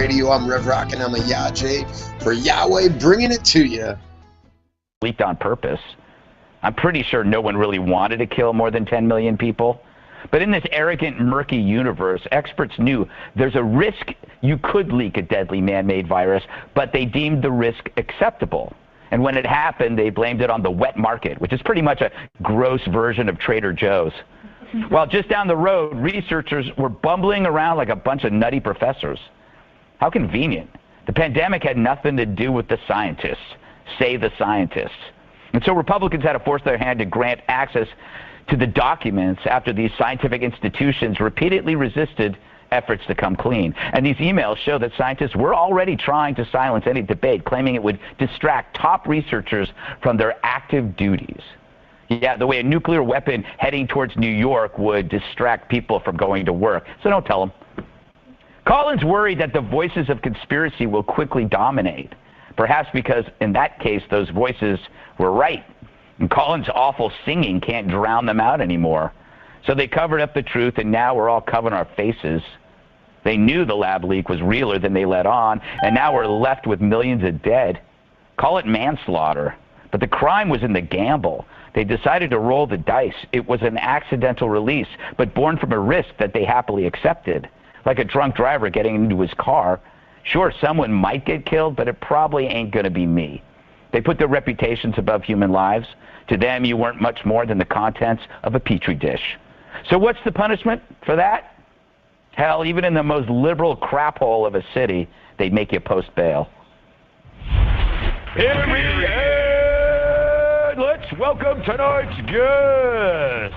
Radio. I'm Rev Rock and I'm a Yahweh for Yahweh bringing it to you. Leaked on purpose. I'm pretty sure no one really wanted to kill more than 10 million people. But in this arrogant, murky universe, experts knew there's a risk you could leak a deadly man-made virus, but they deemed the risk acceptable. And when it happened, they blamed it on the wet market, which is pretty much a gross version of Trader Joe's. While just down the road, researchers were bumbling around like a bunch of nutty professors. How convenient. The pandemic had nothing to do with the scientists. Say the scientists. And so Republicans had to force their hand to grant access to the documents after these scientific institutions repeatedly resisted efforts to come clean. And these emails show that scientists were already trying to silence any debate, claiming it would distract top researchers from their active duties. Yeah, the way a nuclear weapon heading towards New York would distract people from going to work. So don't tell them. Collins worried that the voices of conspiracy will quickly dominate, perhaps because in that case those voices were right. And Collins' awful singing can't drown them out anymore. So they covered up the truth, and now we're all covering our faces. They knew the lab leak was realer than they let on, and now we're left with millions of dead. Call it manslaughter. But the crime was in the gamble. They decided to roll the dice. It was an accidental release, but born from a risk that they happily accepted. Like a drunk driver getting into his car. Sure, someone might get killed, but it probably ain't going to be me. They put their reputations above human lives. To them, you weren't much more than the contents of a petri dish. So what's the punishment for that? Hell, even in the most liberal crap hole of a city, they'd make you post bail. Here we are. Let's welcome tonight's guest.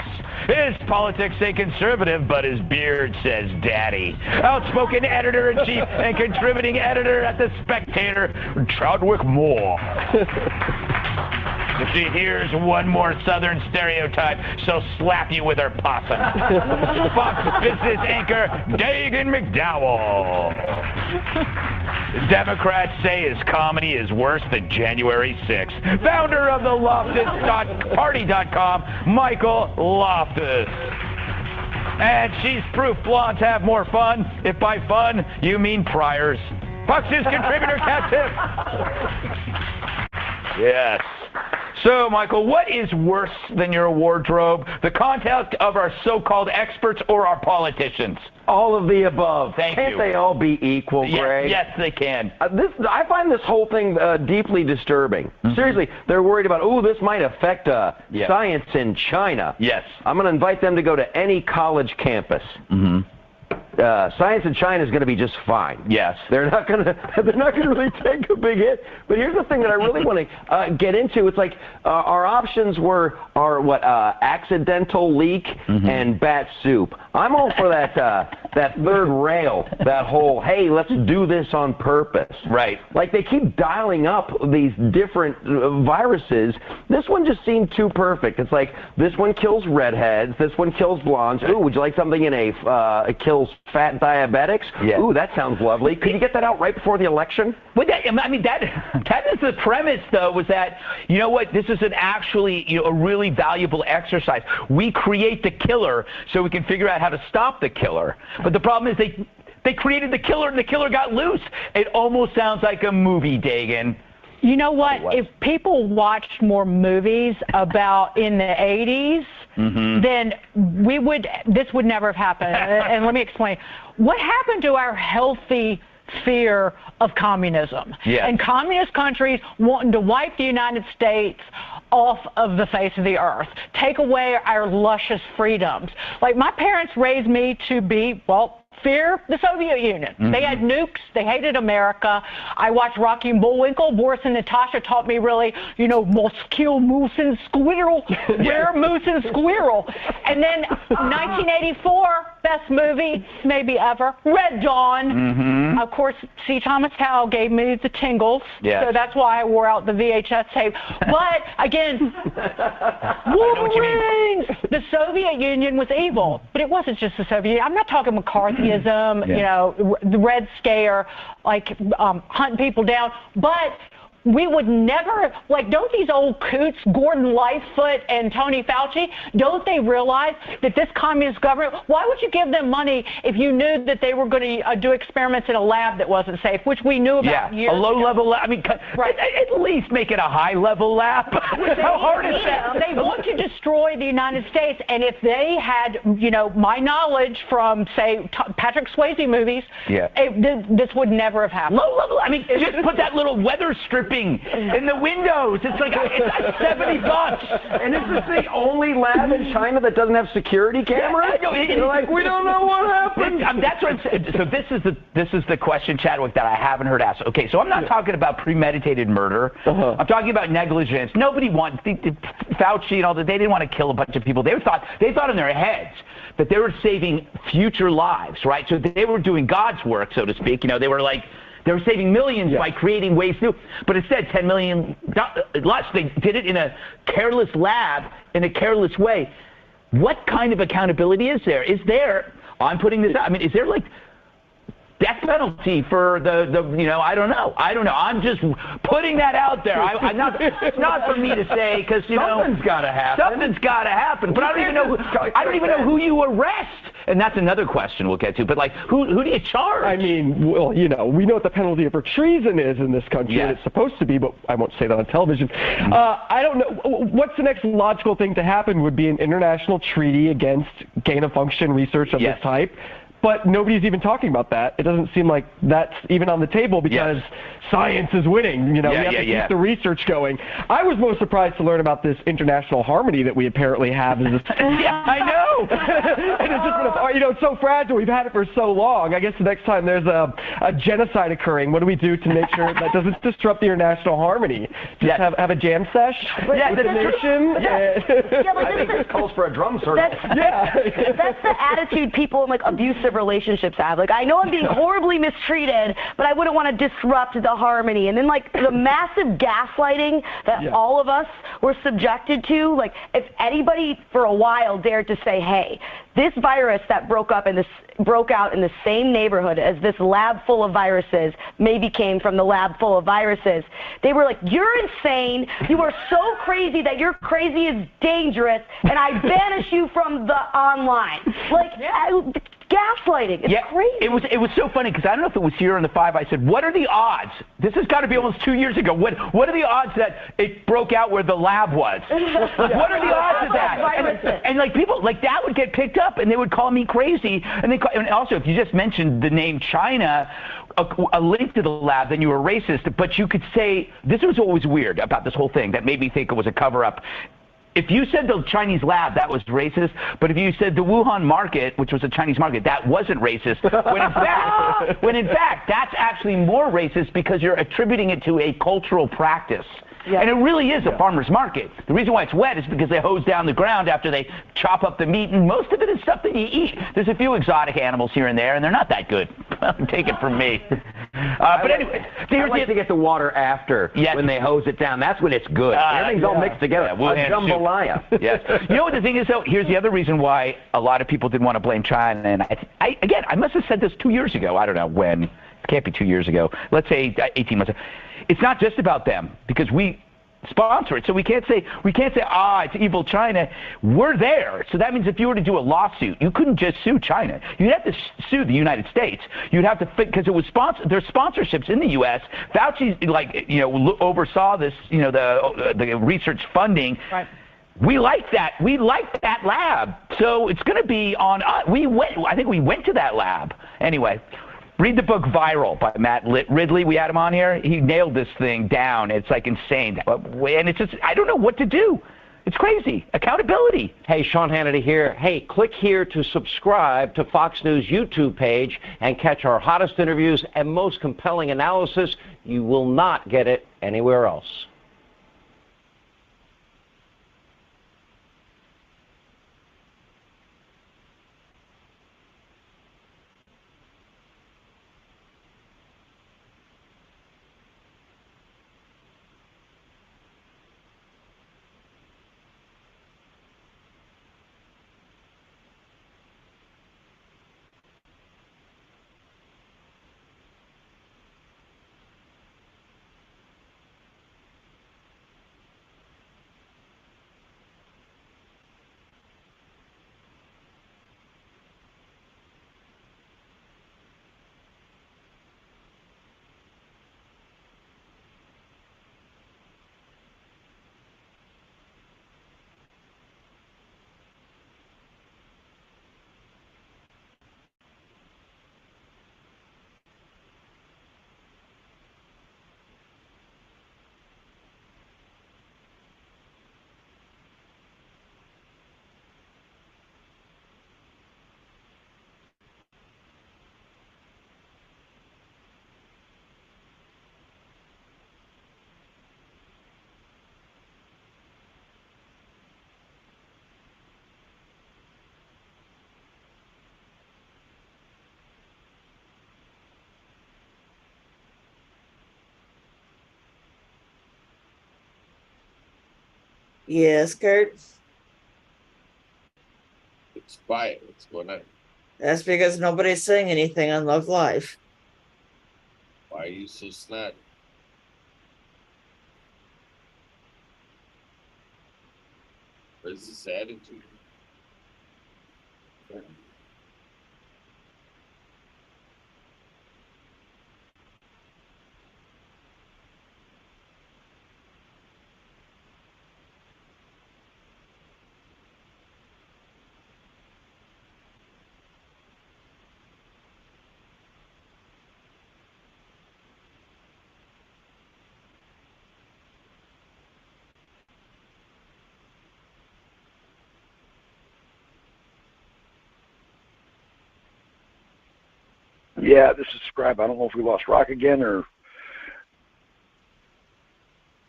His politics say conservative, but his beard says daddy. Outspoken editor-in-chief and contributing editor at The Spectator, Chadwick Moore. If she hears one more Southern stereotype, she'll slap you with her possum. Fox Business anchor, Dagan McDowell. Democrats say his comedy is worse than January 6th. Founder of the Loftus.party.com, Michael Loftus. And she's proof blondes have more fun, if by fun you mean priors. Fox News contributor, Kat Tiff. Yes. So, Michael, what is worse than your wardrobe? The contact of our so-called experts or our politicians? All of the above. Thank you. Can't they all be equal, Greg? Yes, they can. I find this whole thing deeply disturbing. Seriously, they're worried about, this might affect science in China. Yes. I'm going to invite them to go to any college campus. Science in China is going to be just fine. Yes. They're not going to really take a big hit. But here's the thing that I really want to get into. It's like our options were accidental leak and bat soup. I'm all for that third rail, that whole, hey, let's do this on purpose. Right. Like they keep dialing up these different viruses. This one just seemed too perfect. It's like this one kills redheads, this one kills blondes. Ooh, would you like something in it kills fat diabetics? Yeah. Ooh, that sounds lovely. Could you get that out right before the election? Well, that is the premise, though, was that, you know what, this is actually a really valuable exercise. We create the killer so we can figure out how to stop the killer. But the problem is they created the killer and the killer got loose. It almost sounds like a movie, Dagan. You know what? If people watched more movies about in the 80s, then this would never have happened. And let me explain. What happened to our healthy fear of communism? Yes. And communist countries wanting to wipe the United States off of the face of the earth, take away our luscious freedoms. Like, my parents raised me to be, fear the Soviet Union. They had nukes. They hated America. I watched Rocky and Bullwinkle. Boris and Natasha taught me really, must kill moose and squirrel. Where moose and squirrel? And then 1984, best movie maybe ever, Red Dawn. Of course, C. Thomas Howell gave me the tingles. Yes. So that's why I wore out the VHS tape. But again, Wolverine! The Soviet Union was evil, but it wasn't just the Soviet Union. I'm not talking McCarthyism, the Red Scare, like hunting people down. But we would never, like, don't these old coots, Gordon Lightfoot and Tony Fauci, don't they realize that this communist government, why would you give them money if you knew that they were going to do experiments in a lab that wasn't safe, which we knew about years a low-level ago. lab. I mean, at least make it a high-level lab. How hard is that? They want to destroy the United States, and if they had, you know, my knowledge from, say, Patrick Swayze movies, this would never have happened. Low-level, I mean, just put that little weather stripping in the windows. It's like $70. And is this the only lab in China that doesn't have security cameras? They're like, we don't know what happened. That's what I'm saying. So this is the question, Chadwick, that I haven't heard asked. Okay, so I'm not talking about premeditated murder. I'm talking about negligence. Nobody wanted Fauci and all that. They didn't want to kill a bunch of people. They thought in their heads that they were saving future lives, right? So they were doing God's work, so to speak. You know, they were saving millions by creating ways to, but instead $10 million less. They did it in a careless lab, in a careless way. What kind of accountability is there? I'm putting this out. I mean, is there like death penalty for the you know, I don't know. I'm just putting that out there. It's not for me to say, because, you know, something's got to happen. But I don't even know who you arrest. And that's another question we'll get to. But, like, who do you charge? I mean, well, you know, we know what the penalty for treason is in this country, and it's supposed to be, but I won't say that on television. I don't know. What's the next logical thing to happen would be an international treaty against gain-of-function research of this type. But nobody's even talking about that. It doesn't seem like that's even on the table because science is winning. You know, we have to keep the research going. I was most surprised to learn about this international harmony that we apparently have. I know. And it's just, you know, it's so fragile. We've had it for so long. I guess the next time there's a genocide occurring, what do we do to make sure that doesn't disrupt the international harmony? Just have a jam sesh with the nation? It calls for a drum circle. That's the attitude people in, like, abusive relationships have. Like, I know I'm being horribly mistreated, but I wouldn't want to disrupt the harmony. And then, like, the massive gaslighting that all of us were subjected to, like, if anybody for a while dared to say, hey, this virus that broke out in the same neighborhood as this lab full of viruses maybe came from the lab full of viruses, they were like, you're insane, you are so crazy that your crazy is dangerous, and I banish you from the online. Like, gaslighting. It's crazy. It was so funny because I don't know if it was here on the 5. I said, what are the odds? This has got to be almost 2 years ago. What are the odds that it broke out where the lab was? What are the odds of that? And like people, like that would get picked up and they would call me crazy. And also, if you just mentioned the name China, a link to the lab, then you were racist. But you could say, this was what was weird about this whole thing that made me think it was a cover-up. If you said the Chinese lab, that was racist. But if you said the Wuhan market, which was a Chinese market, that wasn't racist. When in fact, that's actually more racist because you're attributing it to a cultural practice. And it really is a farmer's market. The reason why it's wet is because they hose down the ground after they chop up the meat, and most of it is stuff that you eat. There's a few exotic animals here and there, and they're not that good. Take it from me. But anyway, I like to get the water after when they hose it down. That's when it's good. Everything's all mixed together. A jambalaya. Yes. You know what the thing is, though? Here's the other reason why a lot of people didn't want to blame China. And I must have said this 2 years ago. I don't know when. It can't be 2 years ago. Let's say 18 months ago. It's not just about them because we sponsor it. So we can't say, it's evil China. We're there. So that means if you were to do a lawsuit, you couldn't just sue China. You'd have to sue the United States. You'd have to, because it was there's sponsorships in the U.S. Fauci, oversaw this, the research funding. Right. We like that. We like that lab. So it's going to be on us. I think we went to that lab. Anyway. Read the book Viral by Matt Ridley. We had him on here. He nailed this thing down. It's like insane. And it's just, I don't know what to do. It's crazy. Accountability. Hey, Sean Hannity here. Hey, click here to subscribe to Fox News YouTube page and catch our hottest interviews and most compelling analysis. You will not get it anywhere else. Yes, Kurt? It's quiet. What's going on? That's because nobody's saying anything on Love Live. Why are you so snotty? Where's this attitude? Yeah, this is Scribe. I don't know if we lost Rock again or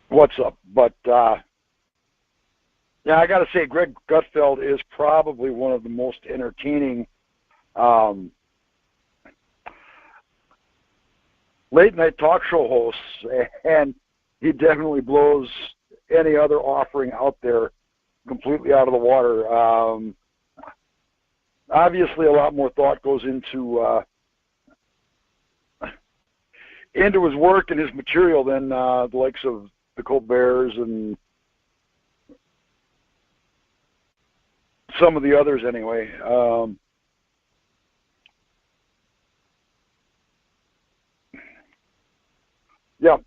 what's up, but yeah, I got to say, Greg Gutfeld is probably one of the most entertaining late night talk show hosts, and he definitely blows any other offering out there completely out of the water. Obviously, a lot more thought goes into his work and his material than the likes of the Colberts and some of the others anyway. Yeah,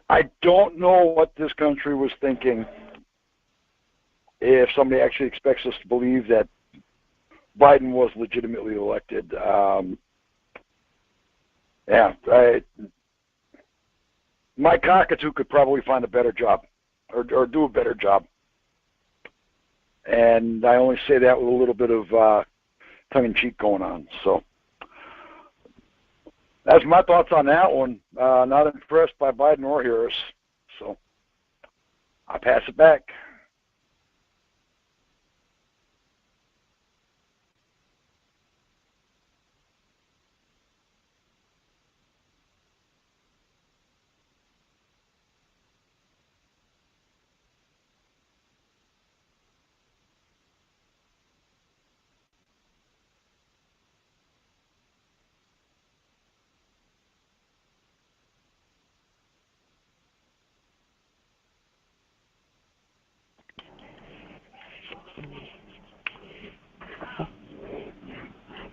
I don't know what this country was thinking if somebody actually expects us to believe that Biden was legitimately elected. Mike Cockatoo could probably find a better job or do a better job. And I only say that with a little bit of tongue-in-cheek going on. So that's my thoughts on that one. Not impressed by Biden or Harris. So I pass it back.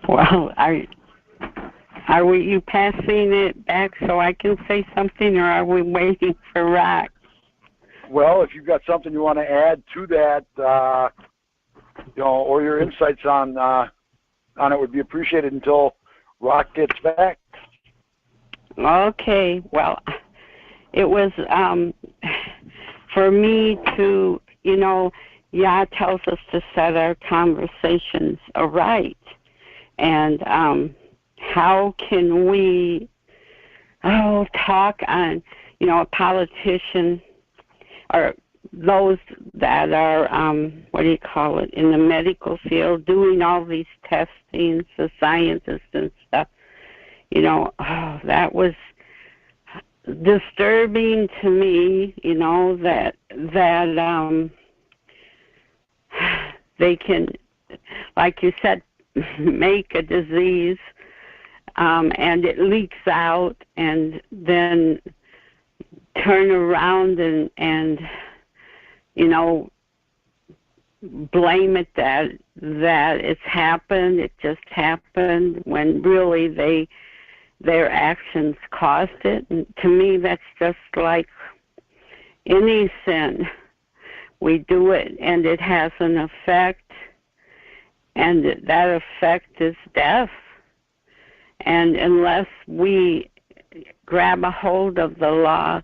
Well, are you passing it back so I can say something, or are we waiting for Rock? Well, if you've got something you want to add to that, or your insights on it would be appreciated until Rock gets back. Okay. Well, it was for me to, Yah tells us to set our conversations aright. And how can we talk on, a politician or those that are, in the medical field, doing all these testings, the scientists and stuff, that was disturbing to me, that they can, like you said, make a disease and it leaks out and then turn around and blame it that it's happened, it just happened, when really their actions caused it. And to me, that's just like any sin. We do it and it has an effect, and that effect is death. And unless we grab a hold of the law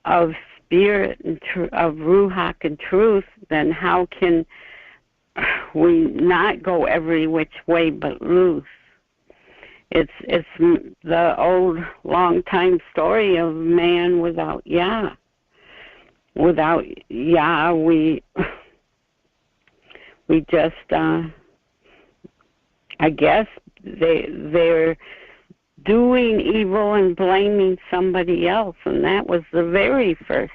of spirit and of Ruach and truth, then how can we not go every which way but loose? It's the old long time story of man without Yah. Without Yah, we just, I guess they're doing evil and blaming somebody else, and that was the very first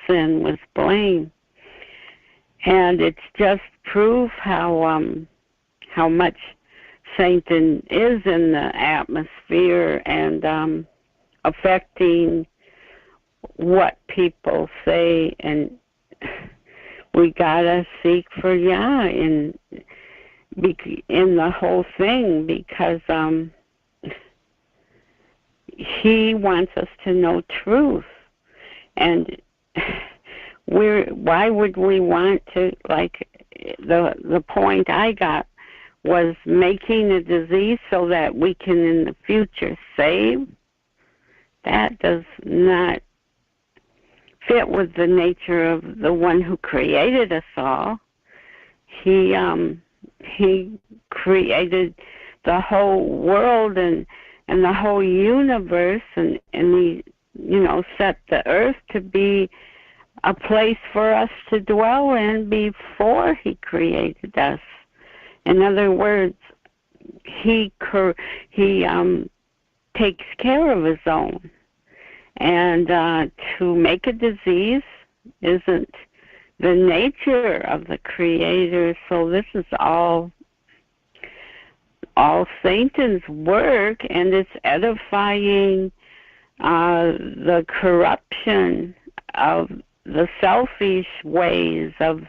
sin, was blame. And it's just proof how much Satan is in the atmosphere and affecting what people say, and we gotta seek for Yah in the whole thing, because He wants us to know truth. And why would we want to, like, the point I got was making a disease so that we can in the future save? That does not fit with the nature of the one who created us all. He created the whole world and the whole universe, and he, set the earth to be a place for us to dwell in before he created us. In other words, he takes care of his own. And to make a disease isn't the nature of the Creator. So this is all Satan's work, and it's edifying the corruption of the selfish ways of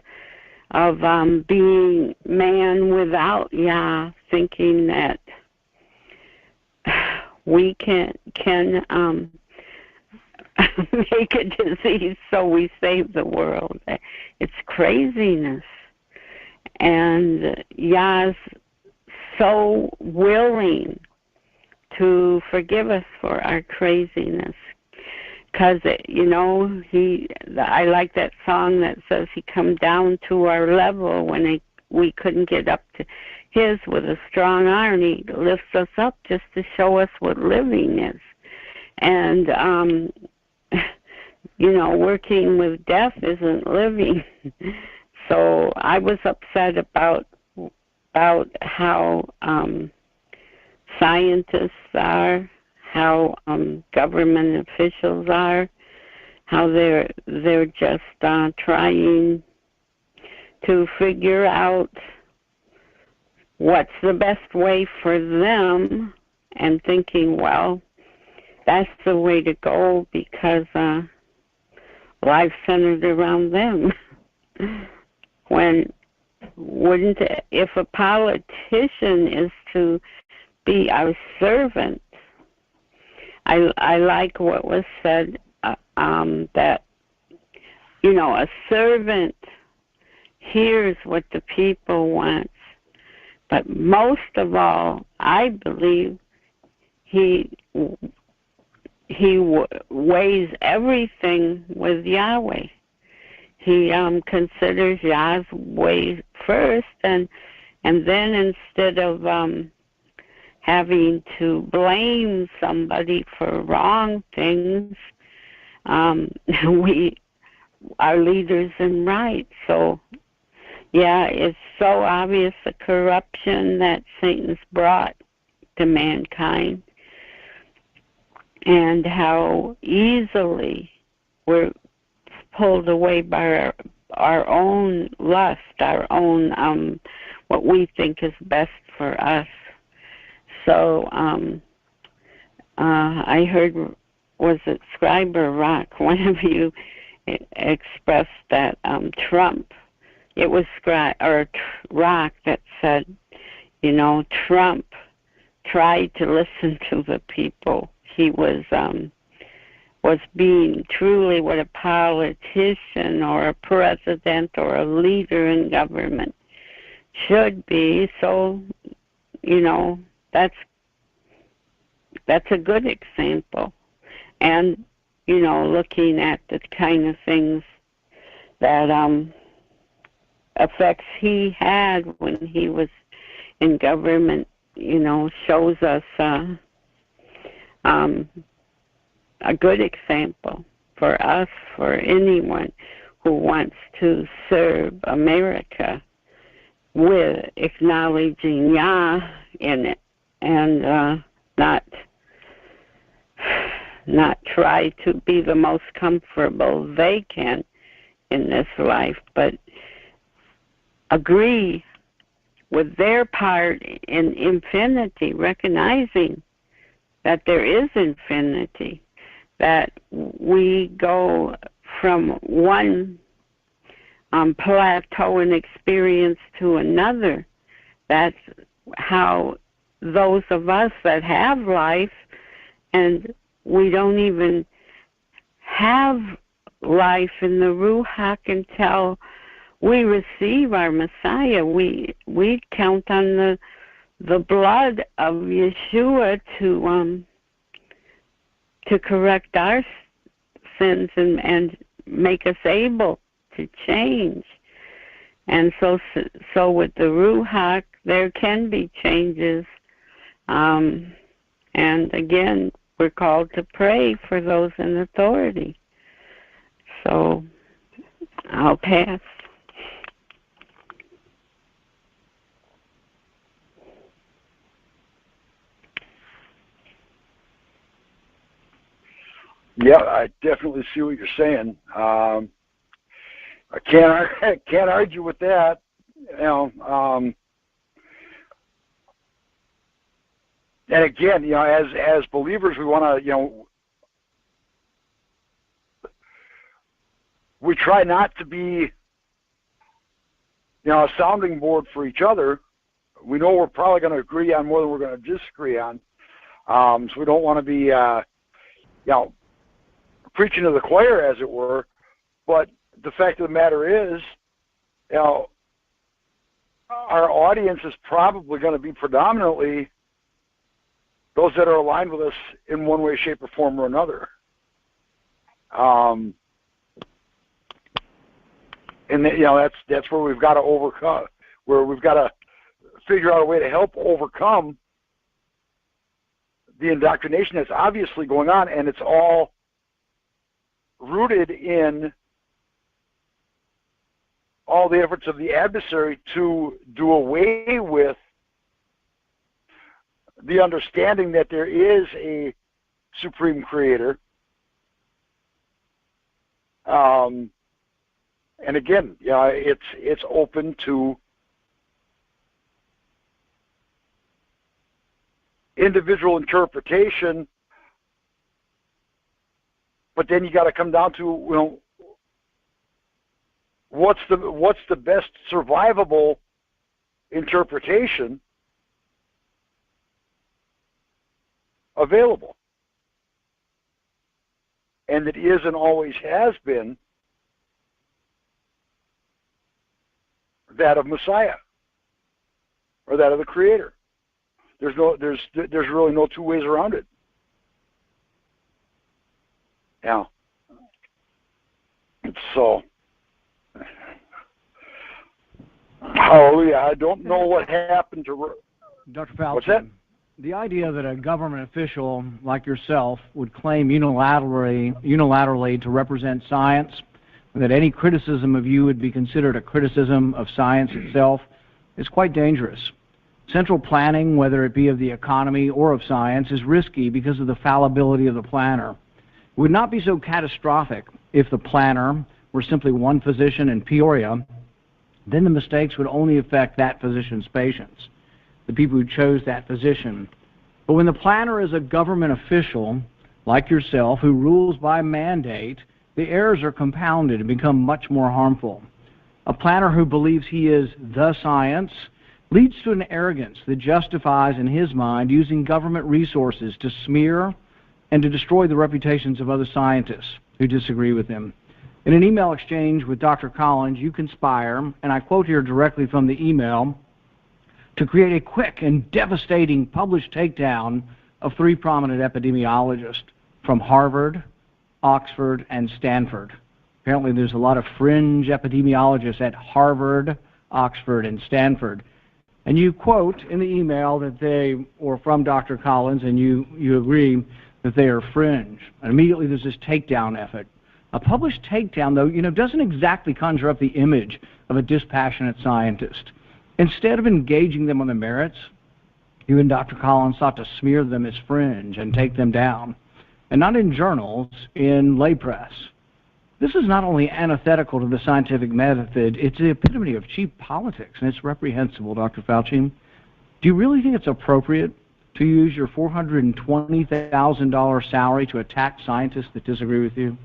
being man without Yah, thinking that we can make a disease so we save the world. It's craziness. And Yah's so willing to forgive us for our craziness. Because, I like that song that says he come down to our level when we couldn't get up to his with a strong arm. He lifts us up just to show us what living is. And, working with death isn't living. So I was upset about how scientists are, how government officials are, how they're just trying to figure out what's the best way for them, and thinking, well, that's the way to go because life's centered around them. When wouldn't, if a politician is to be our servant, I like what was said, that, a servant hears what the people want, but most of all, I believe he weighs everything with Yahweh. He considers Yah's way first, and then instead of having to blame somebody for wrong things, we are leaders in right. So, yeah, it's so obvious the corruption that Satan's brought to mankind, and how easily we're pulled away by our own lust, our own what we think is best for us. So I heard, was it Scribe or Rock? One of you expressed that Trump, it was Scribe or Rock that said, Trump tried to listen to the people. He was being truly what a politician or a president or a leader in government should be. So, that's a good example. And, looking at the kind of things that effects he had when he was in government, shows us a good example for us, for anyone who wants to serve America with acknowledging Yah in it, and not not try to be the most comfortable they can in this life, but agree with their part in infinity, recognizing that there is infinity, that we go from one plateau and experience to another. That's how those of us that have life and we don't even have life in the Ruach until we receive our Messiah. We count on the blood of Yeshua to correct our sins and make us able to change. And so with the Ruach, there can be changes. And again, we're called to pray for those in authority. So I'll pass. Yeah, I definitely see what you're saying. I can't argue with that. And again, as believers, we want to, we try not to be, a sounding board for each other. We know we're probably going to agree on more than we're going to disagree on. So we don't want to be, preaching to the choir, as it were. But the fact of the matter is, our audience is probably going to be predominantly those that are aligned with us in one way, shape, or form or another. And that's where we've got to overcome, where we've got to figure out a way to help overcome the indoctrination that's obviously going on, and it's all rooted in all the efforts of the adversary to do away with the understanding that there is a supreme creator. And again, it's open to individual interpretation, but then you got to come down to, what's the best survivable interpretation available? And it is and always has been that of Messiah, or that of the Creator. There's really no two ways around it. Yeah. So, hallelujah. I don't know what happened to Dr. Fauci. What's that? The idea that a government official like yourself would claim unilaterally to represent science, that any criticism of you would be considered a criticism of science itself, is quite dangerous. Central planning, whether it be of the economy or of science, is risky because of the fallibility of the planner. It would not be so catastrophic if the planner were simply one physician in Peoria. Then the mistakes would only affect that physician's patients, the people who chose that physician. But when the planner is a government official, like yourself, who rules by mandate, the errors are compounded and become much more harmful. A planner who believes he is the science leads to an arrogance that justifies, in his mind, using government resources to smear and to destroy the reputations of other scientists who disagree with him. In an email exchange with Dr. Collins, you conspire, and I quote here directly from the email, to create a quick and devastating published takedown of 3 prominent epidemiologists from Harvard, Oxford, and Stanford. Apparently there's a lot of fringe epidemiologists at Harvard, Oxford, and Stanford. And you quote in the email that they, or from Dr. Collins, and you agree that they are fringe. And immediately there's this takedown effort. A published takedown, though, doesn't exactly conjure up the image of a dispassionate scientist. Instead of engaging them on the merits, you and Dr. Collins sought to smear them as fringe and take them down. and not in journals, in lay press. This is not only antithetical to the scientific method, it's the epitome of cheap politics, and it's reprehensible, Dr. Fauci. Do you really think it's appropriate to use your $420,000 salary to attack scientists that disagree with you?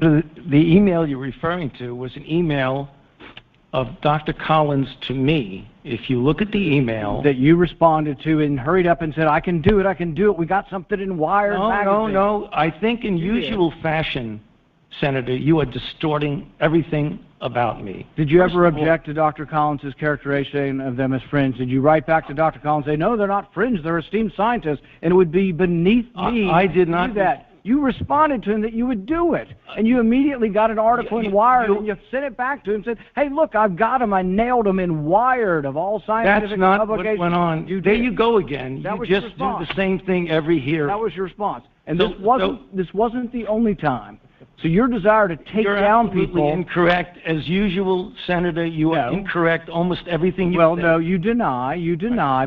The email you're referring to was an email of Dr. Collins to me. If you look at the email that you responded to and hurried up and said, I can do it, we got something in Wired magazine. No, I think in usual fashion, Senator, you are distorting everything about me. Did you ever object to Dr. Collins' characterization of them as friends? Did you write back to Dr. Collins and say, no, they're not friends, they're esteemed scientists, and it would be beneath me I did not do that? You responded to him that you would do it, and you immediately got an article in Wired, and you sent it back to him and said, hey, look, I've got him. I nailed him in Wired of all scientific publications. That's not what went on. There you go again. You just do the same thing every hearing. That was your response. And this wasn't the only time. So your desire to take down people... You're incorrect. As usual, Senator, you are incorrect almost everything you say. Well, no, you deny,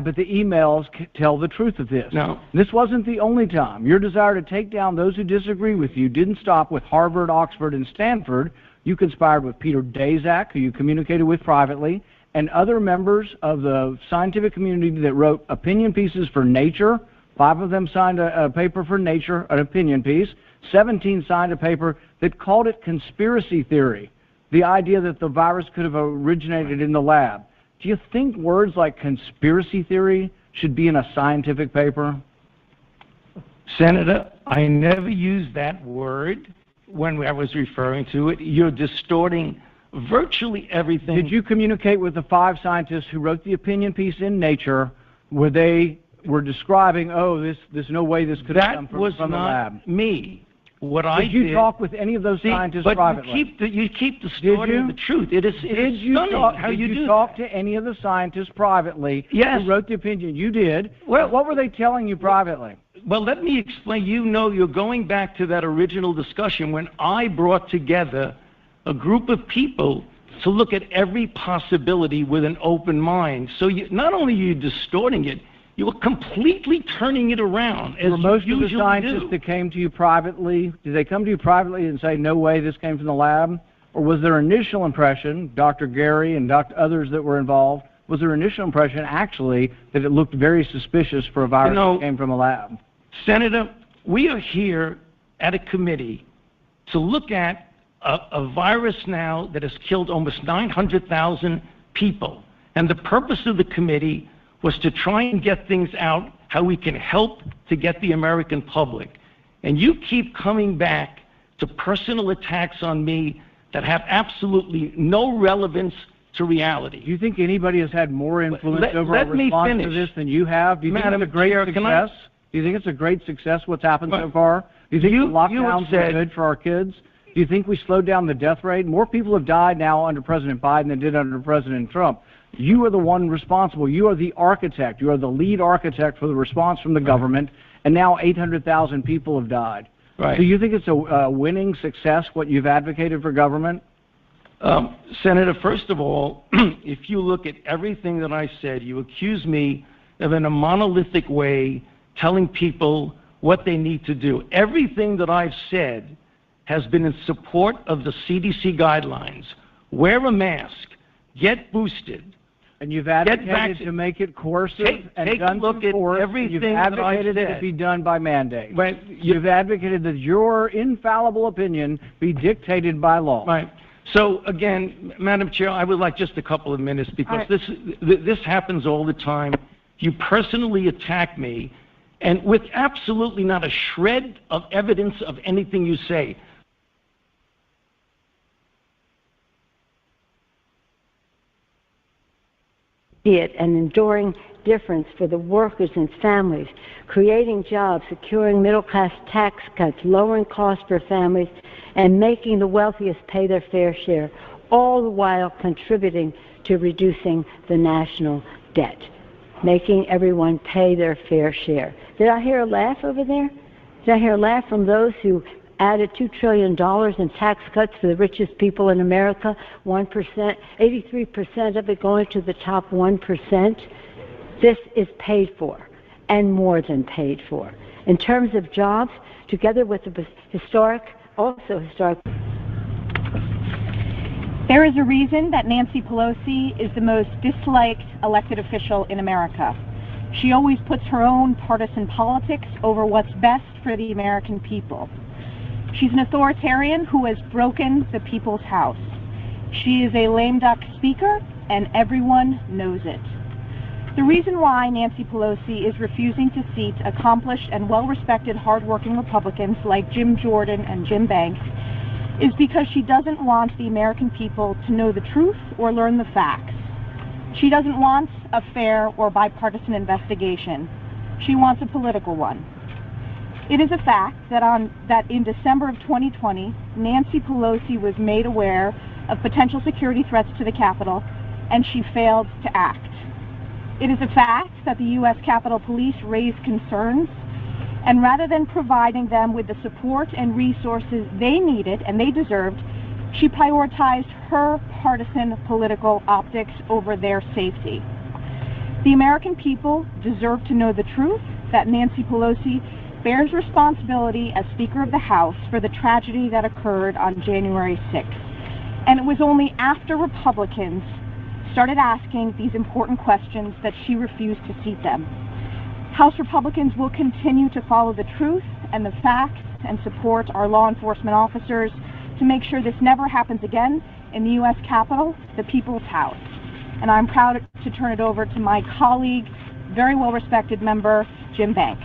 but the emails tell the truth of this. No. This wasn't the only time. Your desire to take down those who disagree with you didn't stop with Harvard, Oxford, and Stanford. You conspired with Peter Daszak, who you communicated with privately, and other members of the scientific community that wrote opinion pieces for Nature. 5 of them signed a paper for Nature, an opinion piece. 17 signed a paper that called it conspiracy theory, the idea that the virus could have originated in the lab. Do you think words like conspiracy theory should be in a scientific paper? Senator, I never used that word when I was referring to it. You're distorting virtually everything. Did you communicate with the 5 scientists who wrote the opinion piece in Nature where they were describing, there's no way this could have come from the lab? That was not me. Did you talk with any of those scientists privately? You keep distorting the truth. It is stunning how you do. Did you talk to any of the scientists privately who wrote the opinion? You did. Well, what were they telling you privately? Well, let me explain. You're going back to that original discussion when I brought together a group of people to look at every possibility with an open mind. So not only are you distorting it, you were completely turning it around. Were most of the scientists that came to you privately, did they come to you privately and say, no way, this came from the lab? Or was their initial impression, Dr. Gary and others that were involved, was their initial impression actually that it looked very suspicious for a virus that came from a lab? Senator, we are here at a committee to look at a virus now that has killed almost 900,000 people. And the purpose of the committee was to try and get things out, how we can help to get the American public. And you keep coming back to personal attacks on me that have absolutely no relevance to reality. Do you think anybody has had more influence over our response to this than you have? Do you think it's a great success? Do you think it's a great success what's happened so far? Do you think the lockdowns were good for our kids? Do you think we slowed down the death rate? More people have died now under President Biden than did under President Trump. You are the one responsible. You are the architect. You are the lead architect for the response from the government, and now 800,000 people have died. Right. Do you think it's a winning success, what you've advocated for government? Senator, first of all, if you look at everything that I said, you accuse me of in a monolithic way telling people what they need to do. Everything that I've said has been in support of the CDC guidelines. Wear a mask, get boosted. And you've advocated to make it coercive and done through force. You've advocated it to be done by mandate. Right. You've advocated that your infallible opinion be dictated by law. Right. So, again, Madam Chair, I would like just a couple of minutes because this happens all the time. You personally attack me, and with absolutely not a shred of evidence of anything you say. Be it an enduring difference for the workers and families, creating jobs, securing middle-class tax cuts, lowering costs for families, and making the wealthiest pay their fair share, all the while contributing to reducing the national debt, making everyone pay their fair share. Did I hear a laugh over there? Did I hear a laugh from those who added $2 trillion in tax cuts for the richest people in America, 1%, 83% of it going to the top 1%. This is paid for. and more than paid for. In terms of jobs, together with the historic. There is a reason that Nancy Pelosi is the most disliked elected official in America. She always puts her own partisan politics over what's best for the American people. She's an authoritarian who has broken the people's house. She is a lame duck speaker, and everyone knows it. The reason why Nancy Pelosi is refusing to seat accomplished and well-respected hardworking Republicans like Jim Jordan and Jim Banks is because she doesn't want the American people to know the truth or learn the facts. She doesn't want a fair or bipartisan investigation. She wants a political one. It is a fact that in December of 2020, Nancy Pelosi was made aware of potential security threats to the Capitol, and she failed to act. It is a fact that the U.S. Capitol Police raised concerns, and rather than providing them with the support and resources they needed and they deserved, she prioritized her partisan political optics over their safety. The American people deserve to know the truth that Nancy Pelosi bears responsibility as Speaker of the House for the tragedy that occurred on January 6th. And it was only after Republicans started asking these important questions that she refused to seat them. House Republicans will continue to follow the truth and the facts and support our law enforcement officers to make sure this never happens again in the U.S. Capitol, the People's House. And I'm proud to turn it over to my colleague, very well-respected member, Jim Banks.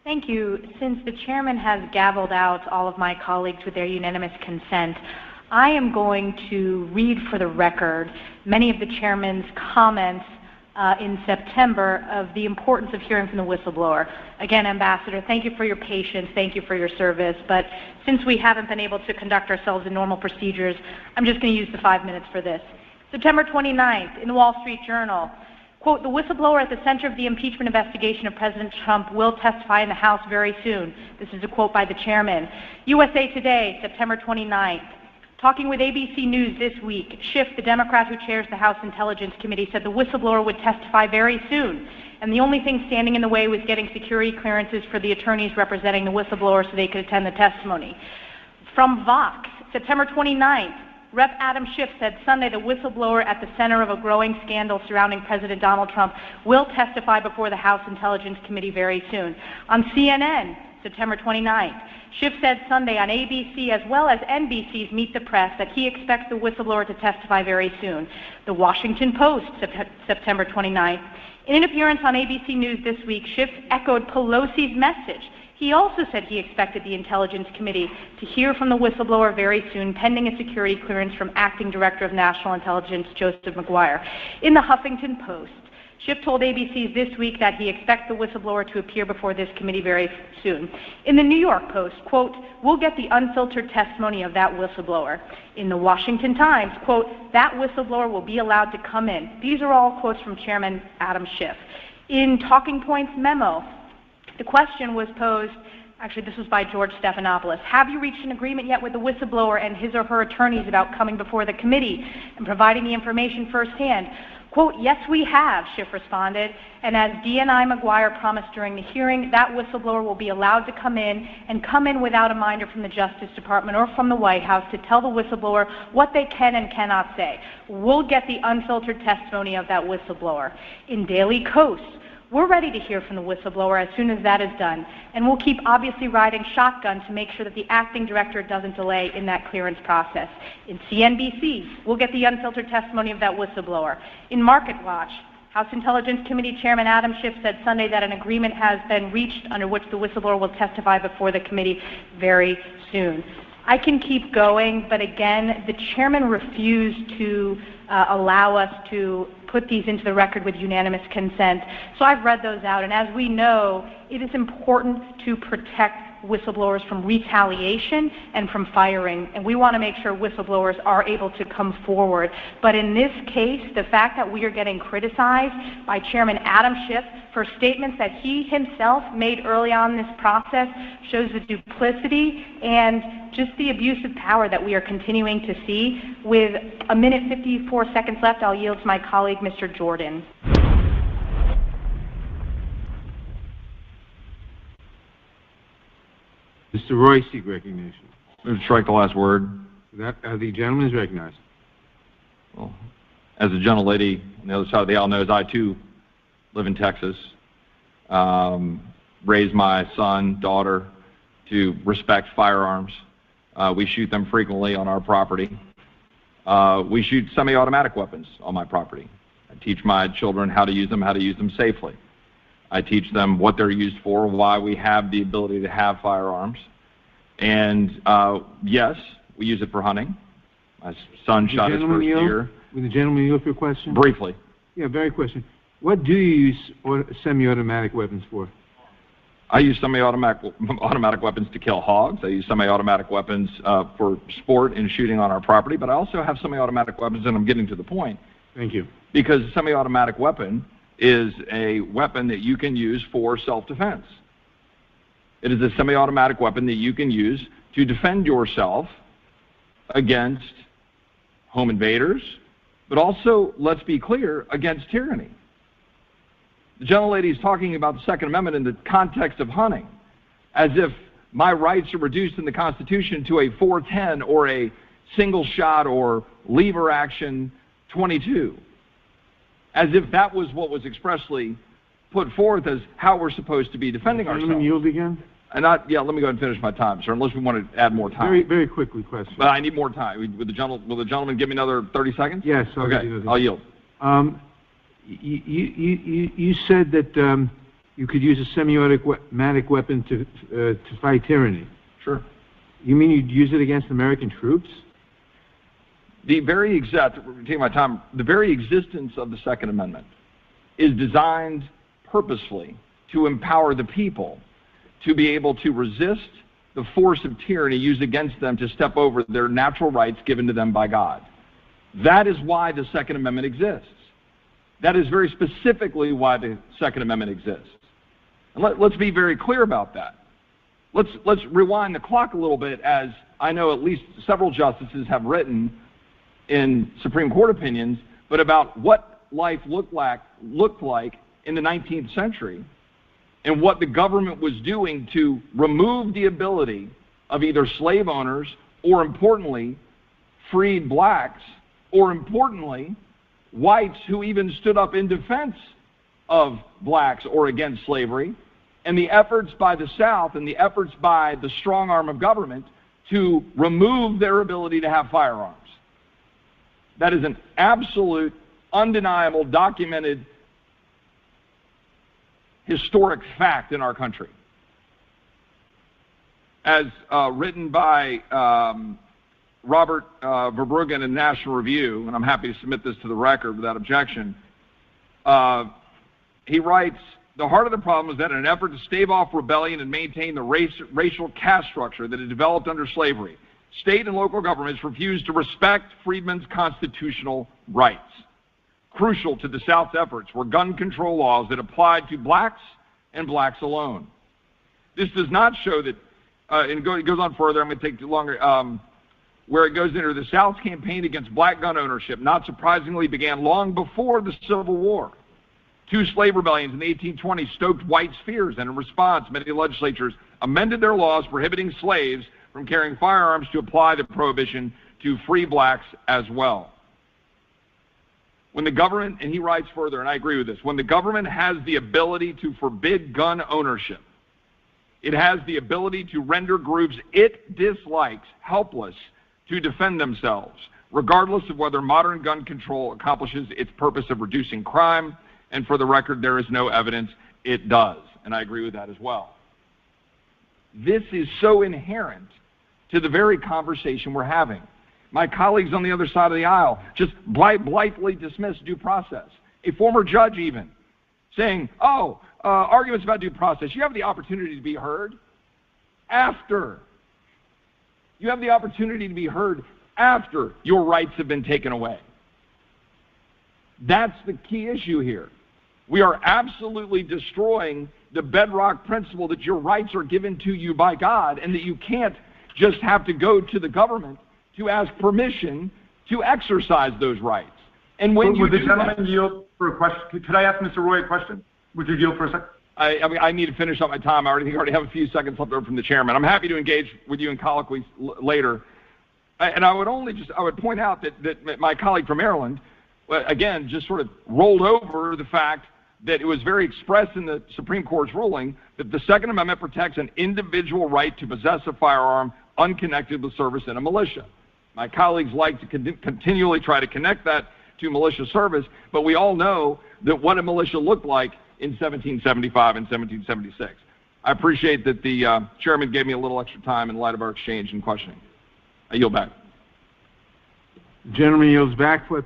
Thank you. Since the chairman has gavelled out all of my colleagues with their unanimous consent, I am going to read for the record many of the chairman's comments in September of the importance of hearing from the whistleblower. Again, Ambassador, thank you for your patience, thank you for your service, but since we haven't been able to conduct ourselves in normal procedures, I'm just going to use the 5 minutes for this. September 29th, in the Wall Street Journal, quote, "The whistleblower at the center of the impeachment investigation of President Trump will testify in the House very soon." This is a quote by the chairman. USA Today, September 29th. Talking with ABC News this week, Schiff, the Democrat who chairs the House Intelligence Committee, said the whistleblower would testify very soon. And the only thing standing in the way was getting security clearances for the attorneys representing the whistleblower so they could attend the testimony. From Vox, September 29th, Rep. Adam Schiff said Sunday the whistleblower at the center of a growing scandal surrounding President Donald Trump will testify before the House Intelligence Committee very soon. On CNN, September 29th, Schiff said Sunday on ABC as well as NBC's Meet the Press that he expects the whistleblower to testify very soon. The Washington Post, September 29th. In an appearance on ABC News this week, Schiff echoed Pelosi's message. He also said he expected the Intelligence Committee to hear from the whistleblower very soon, pending a security clearance from Acting Director of National Intelligence Joseph Maguire. In the Huffington Post, Schiff told ABC this week that he expects the whistleblower to appear before this committee very soon. In the New York Post, quote, "We'll get the unfiltered testimony of that whistleblower." In the Washington Times, quote, "That whistleblower will be allowed to come in." These are all quotes from Chairman Adam Schiff. In Talking Points memo, the question was posed, actually this was by George Stephanopoulos, "Have you reached an agreement yet with the whistleblower and his or her attorneys about coming before the committee and providing the information firsthand?" Quote, "Yes, we have," Schiff responded, "and as DNI Maguire promised during the hearing, that whistleblower will be allowed to come in and come in without a minder from the Justice Department or from the White House to tell the whistleblower what they can and cannot say. We'll get the unfiltered testimony of that whistleblower." In Daily Kos, "We're ready to hear from the whistleblower as soon as that is done, and we'll keep obviously riding shotgun to make sure that the acting director doesn't delay in that clearance process." In CNBC, "We'll get the unfiltered testimony of that whistleblower." In Market Watch, House Intelligence Committee Chairman Adam Schiff said Sunday that an agreement has been reached under which the whistleblower will testify before the committee very soon. I can keep going, but again, the chairman refused to allow us to put these into the record with unanimous consent. So I've read those out, and as we know, it is important to protect whistleblowers from retaliation and from firing, and we want to make sure whistleblowers are able to come forward. But in this case, the fact that we are getting criticized by Chairman Adam Schiff for statements that he himself made early on in this process shows the duplicity and just the abuse of power that we are continuing to see. With a minute 54 seconds left, I'll yield to my colleague, Mr. Jordan. Mr. Roy, seek recognition. Move to strike the last word. That the gentleman is recognized. Well, as the gentlelady on the other side of the aisle knows, I too live in Texas. Raised my son, daughter to respect firearms. We shoot them frequently on our property. We shoot semi-automatic weapons on my property. I teach my children how to use them safely. I teach them what they're used for, why we have the ability to have firearms. And yes, we use it for hunting. My son shot his first deer. Will the gentleman yield for a question? Briefly. Yeah, very question. What do you use semi-automatic weapons for? I use semi-automatic weapons to kill hogs. I use semi-automatic weapons for sport and shooting on our property, but I also have semi-automatic weapons, and I'm getting to the point. Thank you. Because a semi-automatic weapon is a weapon that you can use for self-defense. It is a semi-automatic weapon that you can use to defend yourself against home invaders, but also, let's be clear, against tyranny. The gentlelady is talking about the Second Amendment in the context of hunting, as if my rights are reduced in the Constitution to a 410 or a single shot or lever action 22, as if that was what was expressly put forth as how we're supposed to be defending ourselves. Yield again? And let me go ahead and finish my time, sir, unless we want to add more time. Very, very quickly, question. But I need more time. Will the gentleman give me another 30 seconds? Yes. Okay, I'll yield. You said that you could use a semi-automatic weapon to fight tyranny. Sure. You mean you'd use it against American troops? The very existence of the Second Amendment is designed purposefully to empower the people to be able to resist the force of tyranny used against them to step over their natural rights given to them by God. That is why the Second Amendment exists. That is very specifically why the Second Amendment exists. And let's be very clear about that. Let's rewind the clock a little bit, as I know at least several justices have written in Supreme Court opinions, but about what life looked like in the 19th century and what the government was doing to remove the ability of either slave owners or, importantly, freed blacks, or, importantly, whites who even stood up in defense of blacks or against slavery, and the efforts by the South and the efforts by the strong arm of government to remove their ability to have firearms. That is an absolute, undeniable, documented, historic fact in our country. As written by Robert Verbruggen in National Review, and I'm happy to submit this to the record without objection, he writes, "The heart of the problem is that in an effort to stave off rebellion and maintain the racial caste structure that had developed under slavery, state and local governments refused to respect freedmen's constitutional rights. Crucial to the South's efforts were gun control laws that applied to blacks and blacks alone." This does not show that, and it goes on further, I'm going to take too longer, where it goes into the South's campaign against black gun ownership, not surprisingly, began long before the Civil War. Two slave rebellions in the 1820s stoked whites' fears, and in response, many legislatures amended their laws prohibiting slaves from carrying firearms to apply the prohibition to free blacks as well. When the government, and he writes further, and I agree with this, when the government has the ability to forbid gun ownership, it has the ability to render groups it dislikes helpless to defend themselves, regardless of whether modern gun control accomplishes its purpose of reducing crime, and for the record, there is no evidence it does, and I agree with that as well. This is so inherent to the very conversation we're having. My colleagues on the other side of the aisle just blithely dismiss due process. A former judge even saying, arguments about due process. You have the opportunity to be heard after. You have the opportunity to be heard after your rights have been taken away. That's the key issue here. We are absolutely destroying the bedrock principle that your rights are given to you by God and that you can't just have to go to the government to ask permission to exercise those rights. And when would the gentleman yield for a question? Could I ask Mr. Roy a question? Would you yield for a second? I mean, I need to finish up my time. I already have a few seconds left over from the chairman. I'm happy to engage with you in colloquy later. And I would point out that my colleague from Maryland, again, just sort of rolled over the fact that it was very expressed in the Supreme Court's ruling that the Second Amendment protects an individual right to possess a firearm unconnected with service in a militia. My colleagues like to continually try to connect that to militia service, but we all know that what a militia looked like in 1775 and 1776. I appreciate that the chairman gave me a little extra time in light of our exchange and questioning. I yield back. The gentleman yields back. For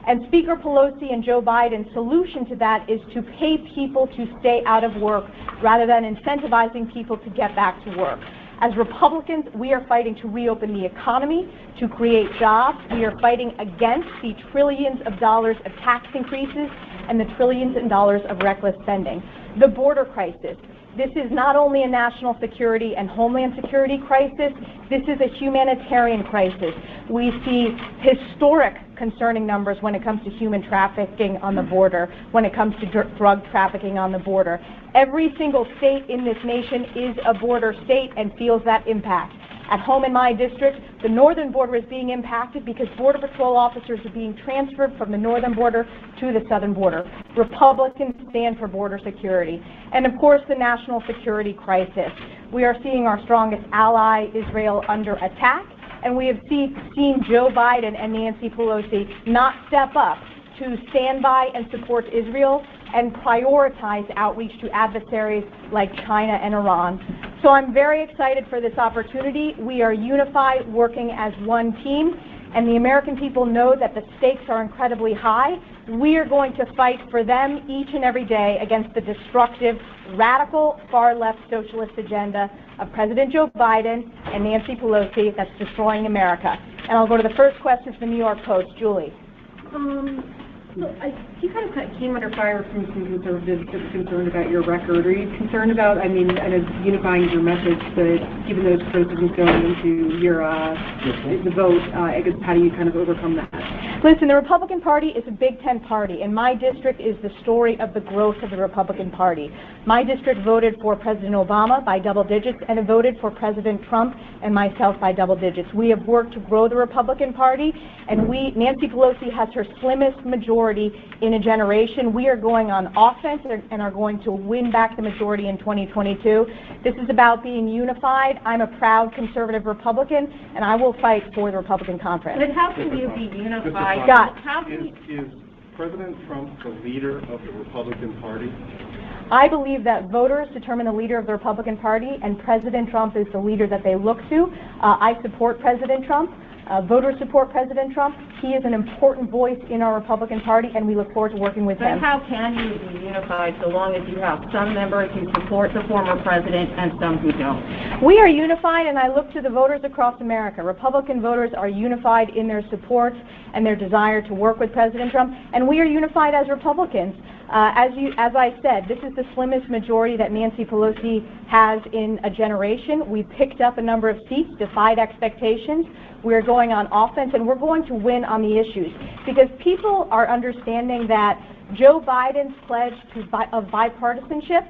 And Speaker Pelosi and Joe Biden's solution to that is to pay people to stay out of work rather than incentivizing people to get back to work. As Republicans, we are fighting to reopen the economy, to create jobs. We are fighting against the trillions of dollars of tax increases and the trillions of dollars of reckless spending. The border crisis. This is not only a national security and homeland security crisis, this is a humanitarian crisis. We see historic concerning numbers when it comes to human trafficking on the border, when it comes to drug trafficking on the border. Every single state in this nation is a border state and feels that impact. At home in my district, the northern border is being impacted because Border Patrol officers are being transferred from the northern border to the southern border. Republicans stand for border security. And of course, the national security crisis. We are seeing our strongest ally, Israel, under attack, and we have seen Joe Biden and Nancy Pelosi not step up to stand by and support Israel and prioritize outreach to adversaries like China and Iran. So I'm very excited for this opportunity. We are unified, working as one team, and the American people know that the stakes are incredibly high. We are going to fight for them each and every day against the destructive, radical, far-left socialist agenda of President Joe Biden and Nancy Pelosi that's destroying America. And I'll go to the first question from the New York Post. Julie. So you kind of came under fire from some conservatives that were concerned about your record. Are you concerned about, I mean, kind of unifying your message, but given those criticisms going into your the vote, I guess how do you kind of overcome that? Listen, the Republican Party is a Big Ten party, and my district is the story of the growth of the Republican Party. My district voted for President Obama by double digits, and it voted for President Trump and myself by double digits. We have worked to grow the Republican Party, and Nancy Pelosi has her slimmest majority in a generation. We are going on offense and are going to win back the majority in 2022. This is about being unified. I'm a proud conservative Republican, and I will fight for the Republican conference. But how can you be unified? Scott. Is President Trump the leader of the Republican Party? I believe that voters determine the leader of the Republican Party, and President Trump is the leader that they look to. I support President Trump. Voters support President Trump. He is an important voice in our Republican Party, and we look forward to working with him. But how can you be unified so long as you have some members who support the former president and some who don't? We are unified, and I look to the voters across America. Republican voters are unified in their support and their desire to work with President Trump, and we are unified as Republicans. As I said, this is the slimmest majority that Nancy Pelosi has in a generation. We picked up a number of seats, defied expectations. We're going on offense, and we're going to win on the issues because people are understanding that Joe Biden's pledge of bipartisanship,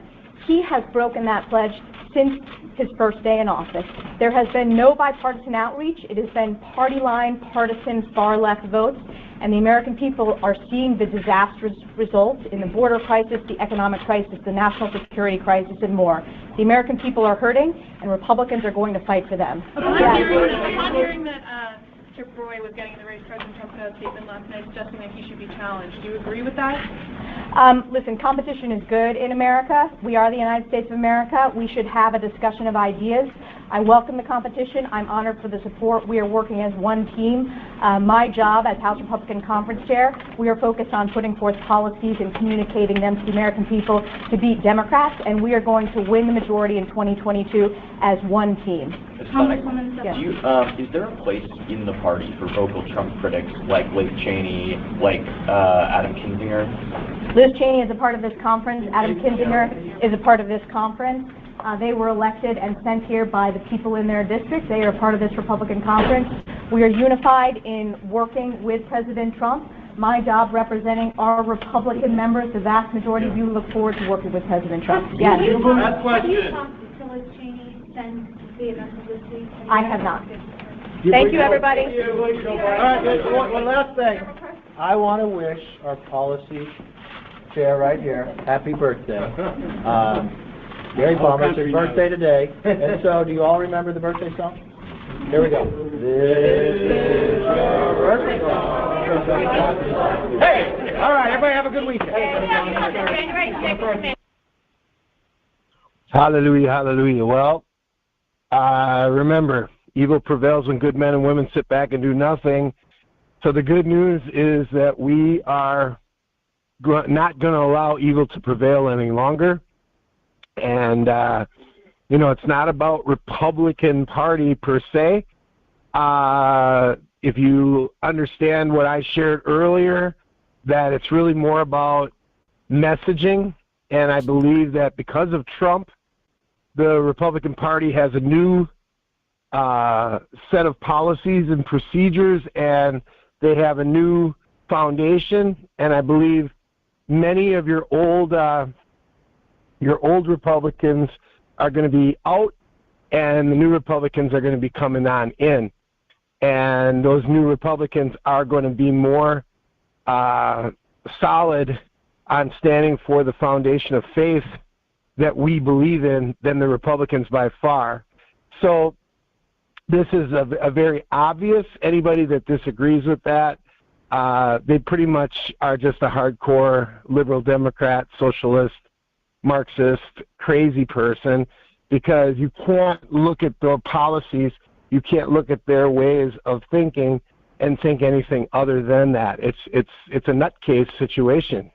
he has broken that pledge since his first day in office. There has been no bipartisan outreach. It has been party line, partisan, far-left votes, and the American people are seeing the disastrous results in the border crisis, the economic crisis, the national security crisis, and more. The American people are hurting, and Republicans are going to fight for them. Upon hearing that Chip Roy was getting in the race, President Trump put out a statement last night suggesting that he should be challenged. Do you agree with that? Listen, competition is good in America. We are the United States of America. We should have a discussion of ideas. I welcome the competition. I'm honored for the support. We are working as one team. My job as House Republican Conference Chair, we are focused on putting forth policies and communicating them to the American people to beat Democrats, and we are going to win the majority in 2022 as one team. Is there a place in the party for vocal Trump critics like Liz Cheney, like Adam Kinzinger? Liz Cheney is a part of this conference. Adam Kinzinger is a part of this conference. They were elected and sent here by the people in their district. They are part of this Republican conference. We are unified in working with President Trump. my job representing our Republican members. The vast majority of you look forward to working with President Trump. Yes. Last question. I have not. Thank you, everybody. All right, one last thing. I want to wish our policy chair right here happy birthday. Gary Palmer, it's his birthday today. And so, do you all remember the birthday song? Here we go. This is your birthday song. Hey! All right, everybody have a good weekend. Hallelujah, hallelujah. Well, remember, evil prevails when good men and women sit back and do nothing. So the good news is that we are not going to allow evil to prevail any longer. And, it's not about Republican Party per se. If you understand what I shared earlier, that it's really more about messaging. And I believe that because of Trump, the Republican Party has a new set of policies and procedures, and they have a new foundation. And I believe many of your old Republicans are going to be out, and the new Republicans are going to be coming on in. And those new Republicans are going to be more solid on standing for the foundation of faith that we believe in than the Republicans by far. So this is a very obvious. Anybody that disagrees with that, they pretty much are just a hardcore liberal Democrat, socialist, Marxist, crazy person, because you can't look at their policies, you can't look at their ways of thinking and think anything other than that. It's a nutcase situation,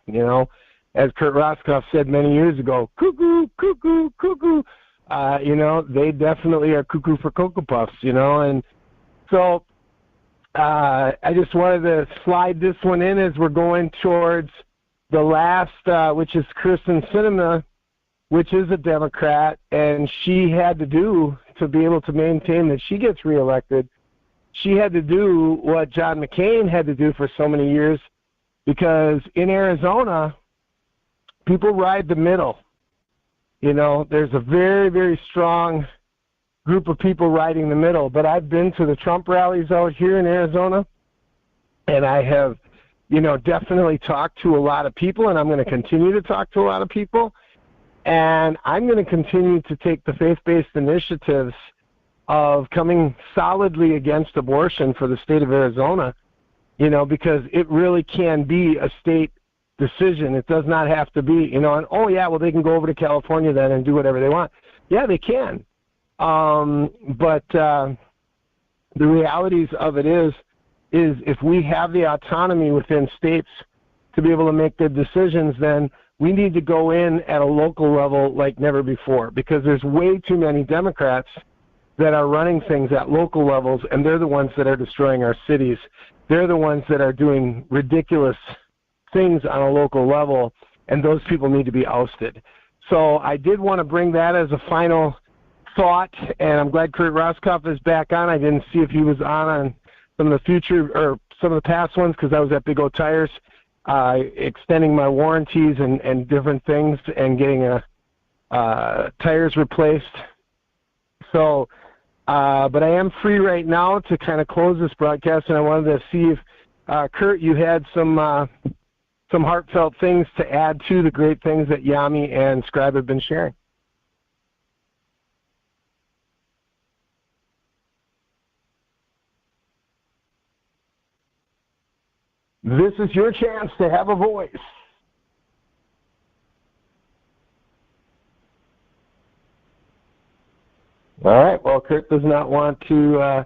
As Kurt Roscoff said many years ago, cuckoo, cuckoo, cuckoo. They definitely are cuckoo for Cocoa Puffs, and so I just wanted to slide this one in as we're going towards the last, which is Kristen Sinema, which is a Democrat, and she had to be able to maintain that she gets reelected, she had to do what John McCain had to do for so many years, because in Arizona, people ride the middle. There's a very, very strong group of people riding the middle. But I've been to the Trump rallies out here in Arizona, and I have, definitely talked to a lot of people, and I'm going to continue to talk to a lot of people. And I'm going to continue to take the faith-based initiatives of coming solidly against abortion for the state of Arizona, because it really can be a state decision. It does not have to be, and they can go over to California then and do whatever they want. Yeah, they can. But the realities of it is if we have the autonomy within states to be able to make good decisions, then we need to go in at a local level like never before, because there's way too many Democrats that are running things at local levels, and they're the ones that are destroying our cities. They're the ones that are doing ridiculous things on a local level, and those people need to be ousted. So I did want to bring that as a final thought, and I'm glad Kurt Roscoff is back on. I didn't see if he was on some of the future or some of the past ones because I was at Big O Tires extending my warranties and different things and getting tires replaced. So, but I am free right now to kind of close this broadcast, and I wanted to see if, Kurt, you had some heartfelt things to add to the great things that Yami and Scribe have been sharing. This is your chance to have a voice. All right. Well, Kurt does not want to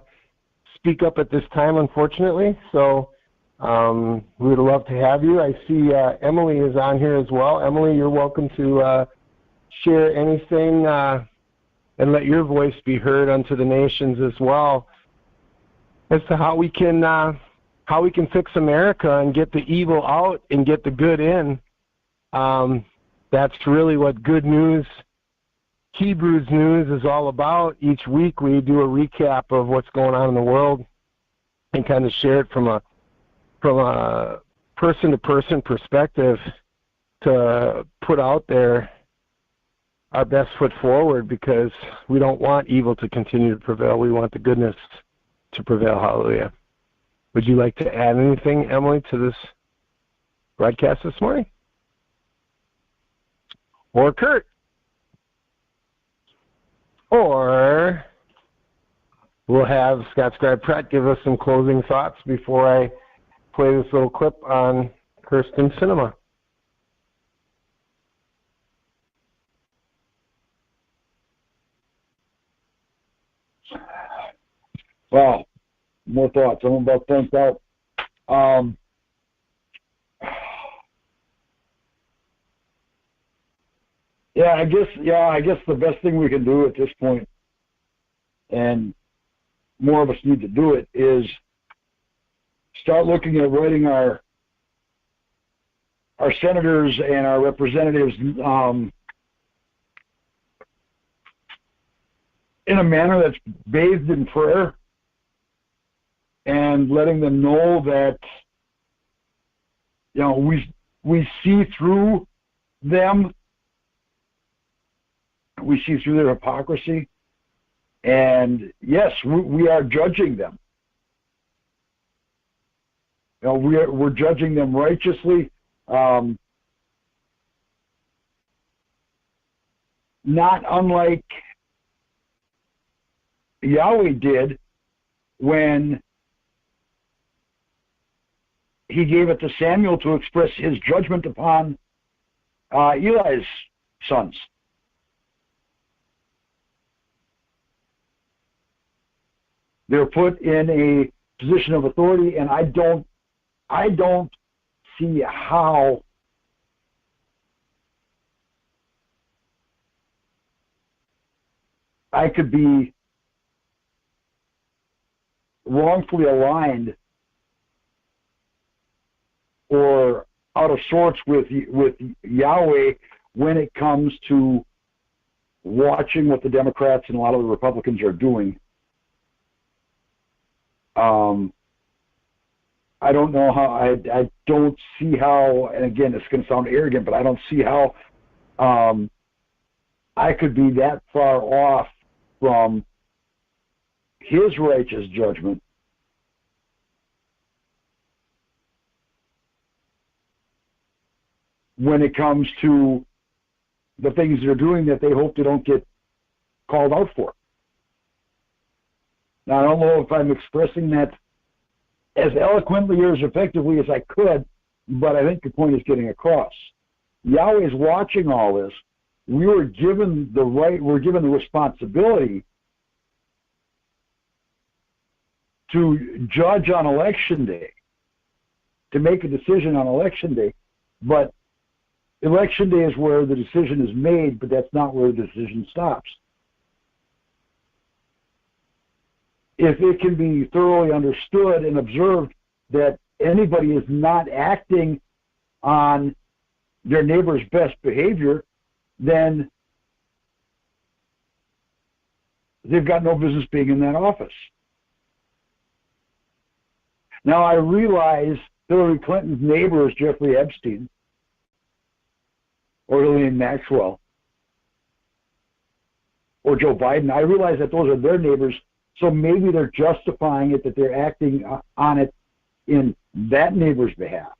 speak up at this time, unfortunately. So we would love to have you. I see Emily is on here as well. Emily, you're welcome to share anything and let your voice be heard unto the nations as well as to how we can fix America and get the evil out and get the good in. That's really what Good News, Hebrews News is all about. Each week we do a recap of what's going on in the world and kind of share it from a person-to-person perspective to put out there our best foot forward, because we don't want evil to continue to prevail. We want the goodness to prevail. Hallelujah. Would you like to add anything, Emily, to this broadcast this morning? Or Kurt? Or we'll have Scott Scribe-Pratt give us some closing thoughts before I play this little clip on Kirsten Sinema. Wow, more thoughts. I'm about burnt out. I guess the best thing we can do at this point, and more of us need to do it, is start looking at writing our senators and our representatives in a manner that's bathed in prayer, and letting them know that, we see through them, we see through their hypocrisy, and yes, we are judging them. We're judging them righteously, not unlike Yahweh did when he gave it to Samuel to express his judgment upon Eli's sons. They're put in a position of authority, and I don't see how I could be wrongfully aligned or out of sorts with Yahweh when it comes to watching what the Democrats and a lot of the Republicans are doing. I don't know how, I don't see how, and again, it's going to sound arrogant, but I don't see how I could be that far off from his righteous judgment when it comes to the things they're doing that they hope they don't get called out for. Now, I don't know if I'm expressing that as eloquently or as effectively as I could, but I think the point is getting across. Yahweh is watching all this. We were given the responsibility to judge on election day, to make a decision on election day, but election day is where the decision is made, but that's not where the decision stops. If it can be thoroughly understood and observed that anybody is not acting on their neighbor's best behavior, then they've got no business being in that office. Now, I realize Hillary Clinton's neighbor is Jeffrey Epstein or Ghislaine Maxwell or Joe Biden. I realize that those are their neighbors, so maybe they're justifying it that they're acting on it in that neighbor's behalf.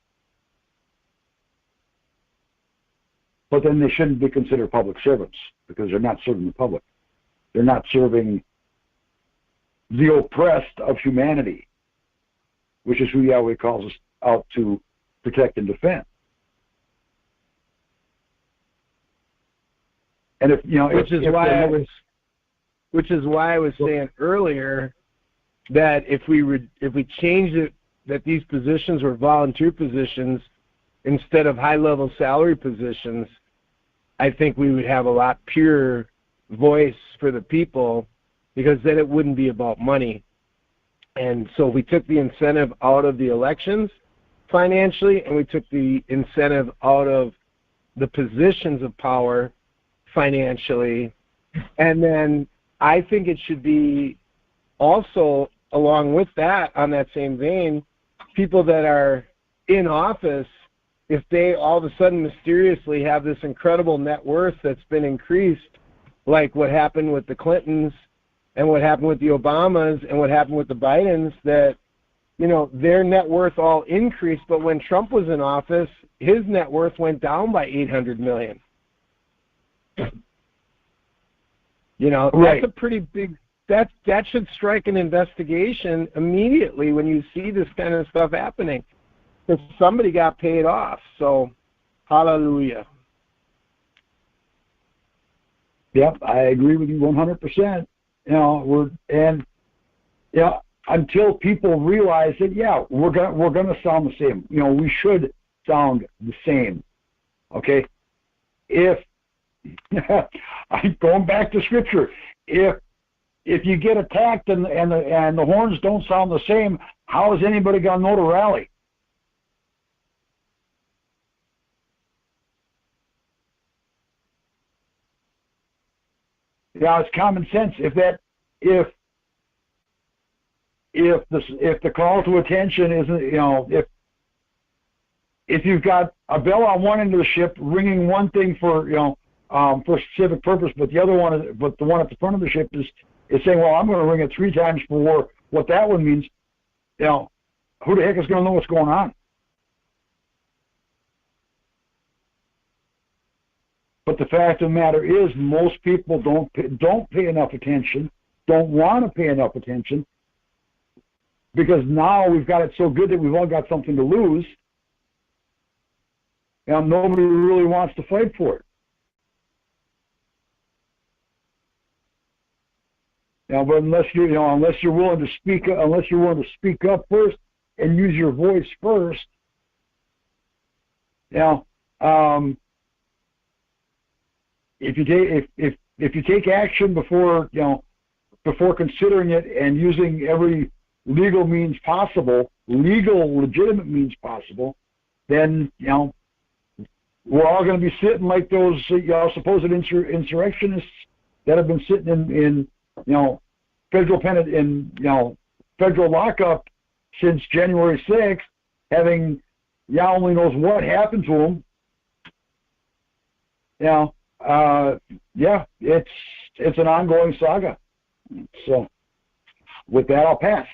But then they shouldn't be considered public servants because they're not serving the public. They're not serving the oppressed of humanity, which is who Yahweh calls us out to protect and defend. And if which is why I was saying earlier that if we changed it, that these positions were volunteer positions instead of high-level salary positions, I think we would have a lot purer voice for the people, because then it wouldn't be about money. And so we took the incentive out of the elections financially, and we took the incentive out of the positions of power financially. And then I think it should be also, along with that, on that same vein, people that are in office, if they all of a sudden mysteriously have this incredible net worth that's been increased, like what happened with the Clintons and what happened with the Obamas and what happened with the Bidens, that, you know, their net worth all increased, but when Trump was in office, his net worth went down by $800 million. You know, that's a pretty big, that should strike an investigation immediately when you see this kind of stuff happening. Because somebody got paid off. So, hallelujah. Yep, I agree with you 100%. You know, until people realize that, yeah, we're gonna sound the same. You know, we should sound the same. Okay, if I'm going back to scripture, if you get attacked and the horns don't sound the same, how is anybody gonna know to rally? Yeah, it's common sense. If the call to attention isn't, you know, if you've got a bell on one end of the ship ringing one thing for, you know, for a specific purpose, but the one at the front of the ship is saying, well, I'm going to ring it 3 times for what that one means. You know, who the heck is going to know what's going on? But the fact of the matter is, most people don't pay enough attention, don't want to pay enough attention, because now we've got it so good that we've all got something to lose, and nobody really wants to fight for it. Now, but unless you're willing to speak up first and use your voice first, if you take action before considering it and using every legal means possible, legitimate means possible, then we're all going to be sitting like those supposed insurrectionists that have been sitting in federal lockup since January 6th, having Yah only knows what happened to them. It's an ongoing saga. So, with that, I'll pass.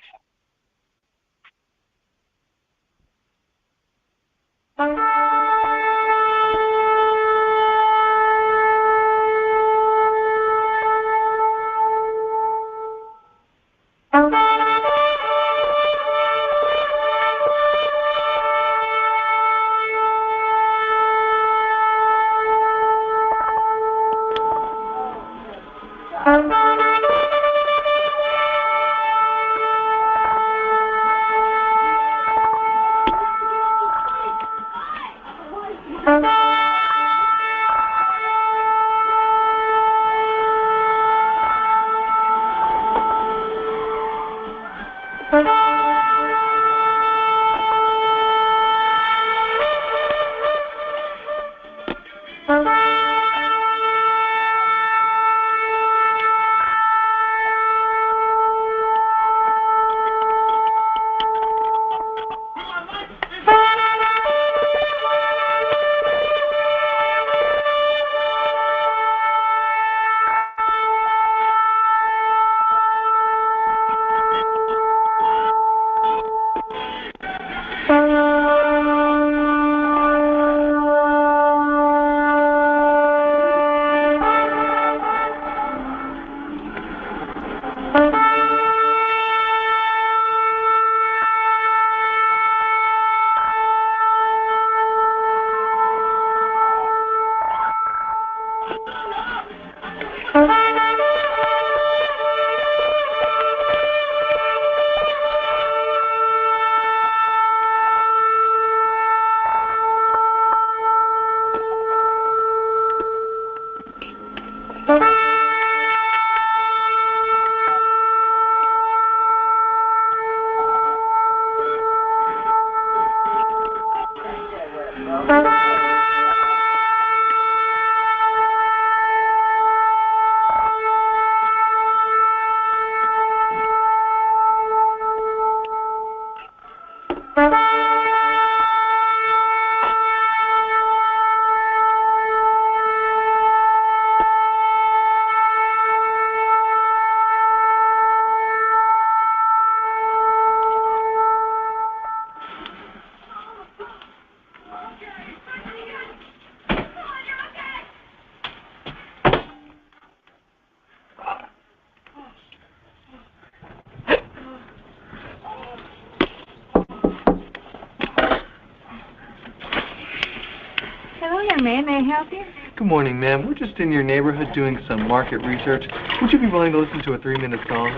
Hello, young man. May I help you? Good morning, ma'am. We're just in your neighborhood doing some market research. Would you be willing to listen to a 3-minute song?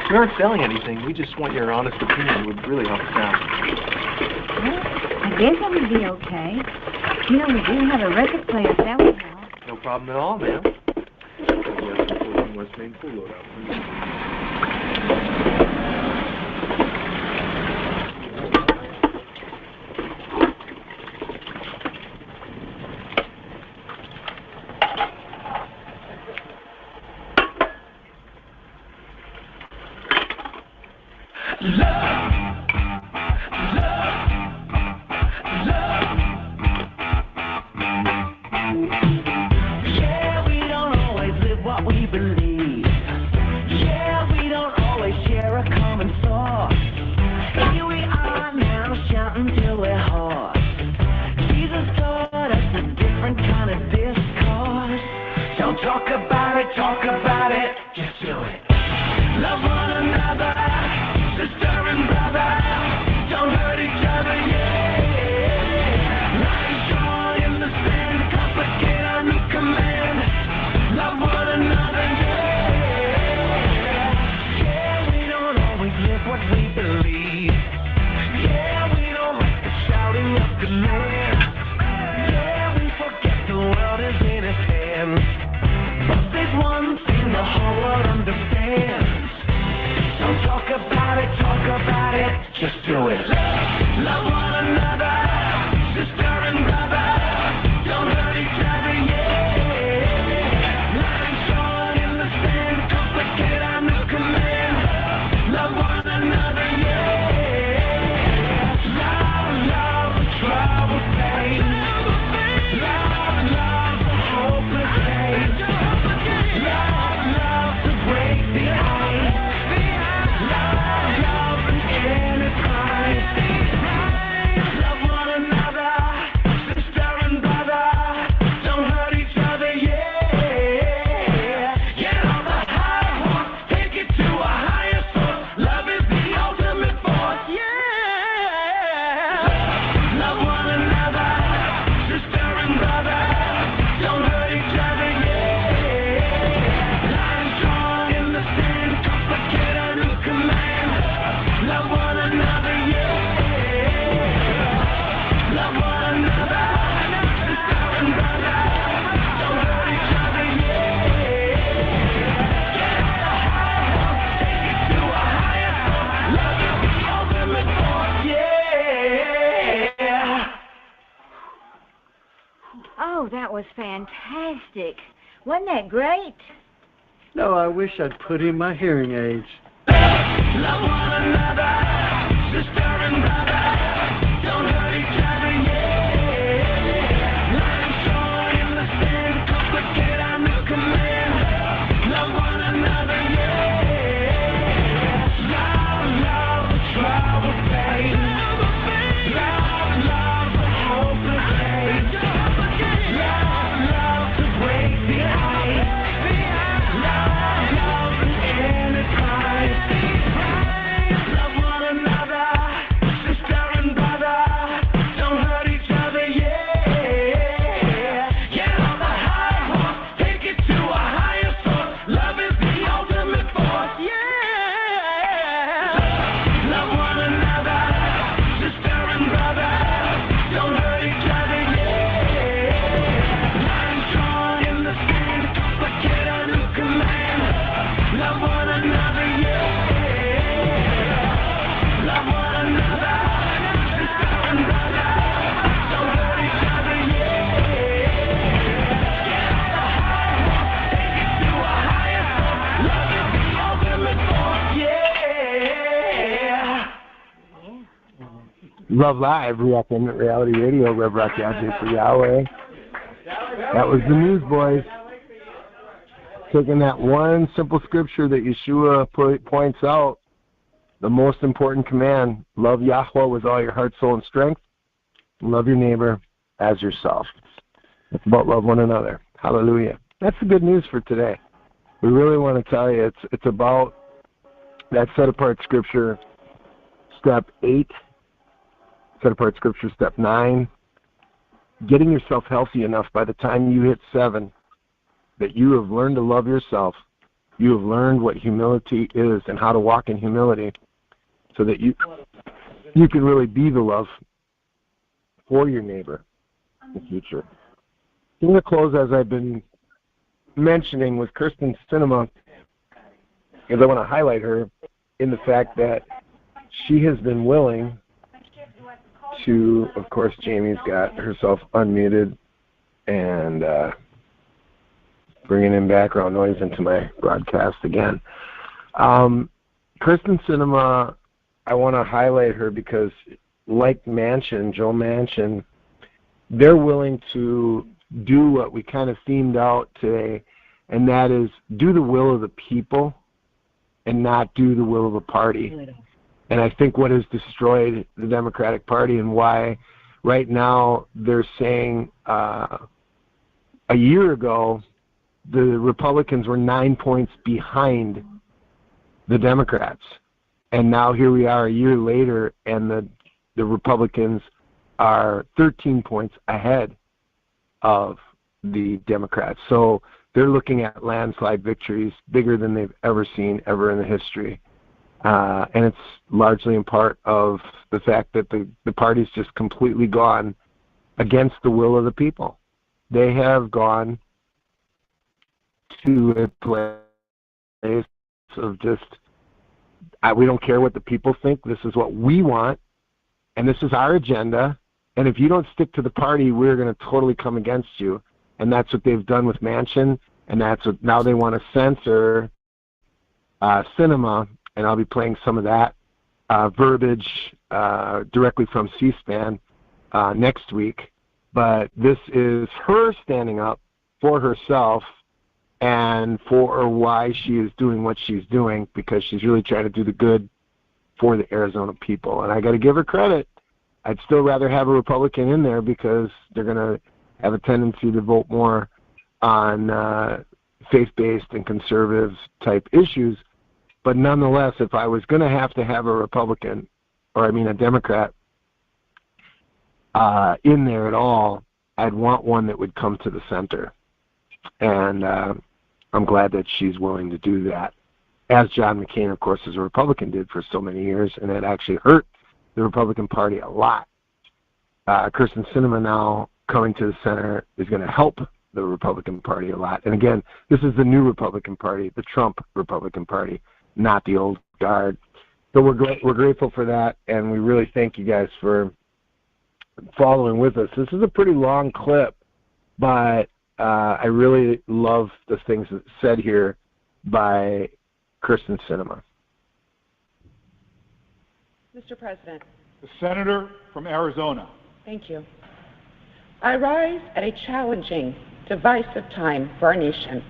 We aren't selling anything. We just want your honest opinion. It would really help us out. Well, I guess I would be okay. You know, we do have a record player. That would help. No problem at all, ma'am. West Main full load out, please. Fantastic. Wasn't that great? No, I wish I'd put in my hearing aids. Love one another, sister and brother. Don't hurt each other, yeah. Line short in the sand, complicate our new command. Love one another, yeah. Love, love, trouble, pain. Love, love, hopeless pain. Love Live, Reacting Reality Radio, Rev Rock Yahweh for Yahweh. That was the Newsboys. Taking that one simple scripture that Yeshua points out, the most important command, love Yahweh with all your heart, soul, and strength, and love your neighbor as yourself. It's about love one another. Hallelujah. That's the good news for today. We really want to tell you it's about that set-apart scripture, step 8, set-apart scripture, step 9, getting yourself healthy enough by the time you hit 7 that you have learned to love yourself. You have learned what humility is and how to walk in humility so that you can really be the love for your neighbor in the future. I'm going to close, as I've been mentioning, with Kyrsten Sinema, because I want to highlight her in the fact that she has been willing to, of course, Jamie's got herself unmuted and bringing in background noise into my broadcast again. Kyrsten Sinema, I want to highlight her because, like Joe Manchin, they're willing to do what we kind of themed out today, and that is do the will of the people and not do the will of the party. And I think what has destroyed the Democratic Party and why right now they're saying a year ago the Republicans were 9 points behind the Democrats. And now here we are a year later, and the Republicans are 13 points ahead of the Democrats. So they're looking at landslide victories bigger than they've ever seen ever in the history. And it's largely in part of the fact that the party's just completely gone against the will of the people. They have gone to a place of just, we don't care what the people think. This is what we want, and this is our agenda. And if you don't stick to the party, we're going to totally come against you. And that's what they've done with Manchin, and that's what now they want to censor Sinema. And I'll be playing some of that verbiage directly from C-SPAN next week. But this is her standing up for herself and for why she is doing what she's doing, because she's really trying to do the good for the Arizona people. And I got to give her credit. I'd still rather have a Republican in there because they're going to have a tendency to vote more on faith-based and conservative type issues. But nonetheless, if I was going to have a Republican, a Democrat, in there at all, I'd want one that would come to the center. And I'm glad that she's willing to do that. As John McCain, of course, as a Republican, did for so many years, and it actually hurt the Republican Party a lot. Kyrsten Sinema now coming to the center is going to help the Republican Party a lot. And again, this is the new Republican Party, the Trump Republican Party, not the old guard. So we're grateful for that, and we really thank you guys for following with us. This is a pretty long clip, but I really love the things that said here by Kyrsten Sinema. Mr. President. The senator from Arizona. Thank you. I rise at a challenging, divisive time for our nation.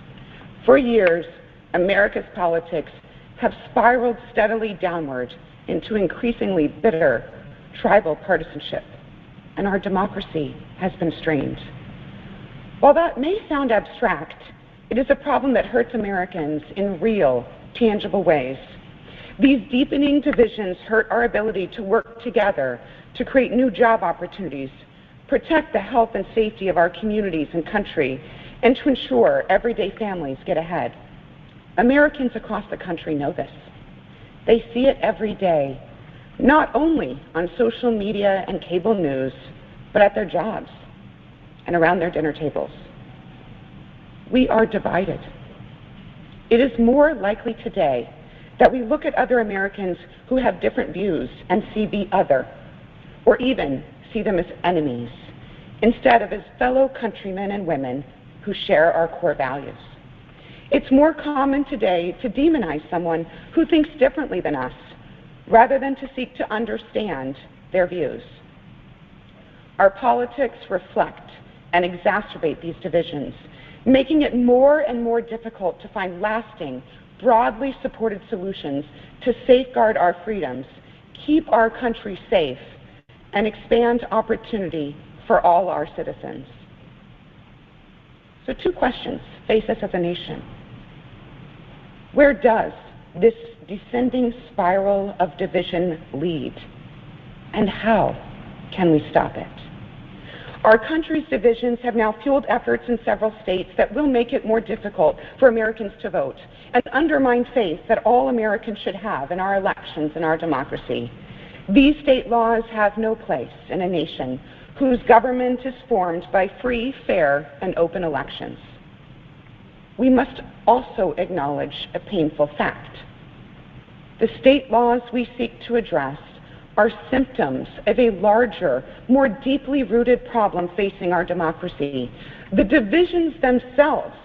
For years, America's politics have spiraled steadily downward into increasingly bitter tribal partisanship, and our democracy has been strained. While that may sound abstract, it is a problem that hurts Americans in real, tangible ways. These deepening divisions hurt our ability to work together to create new job opportunities, protect the health and safety of our communities and country, and to ensure everyday families get ahead. Americans across the country know this. They see it every day, not only on social media and cable news, but at their jobs and around their dinner tables. We are divided. It is more likely today that we look at other Americans who have different views and see the other, or even see them as enemies, instead of as fellow countrymen and women who share our core values. It's more common today to demonize someone who thinks differently than us, rather than to seek to understand their views. Our politics reflect and exacerbate these divisions, making it more and more difficult to find lasting, broadly supported solutions to safeguard our freedoms, keep our country safe, and expand opportunity for all our citizens. So 2 questions face us as a nation. Where does this descending spiral of division lead? And how can we stop it? Our country's divisions have now fueled efforts in several states that will make it more difficult for Americans to vote and undermine faith that all Americans should have in our elections and our democracy. These state laws have no place in a nation whose government is formed by free, fair, and open elections. We must also acknowledge a painful fact. The state laws we seek to address are symptoms of a larger, more deeply rooted problem facing our democracy. The divisions themselves,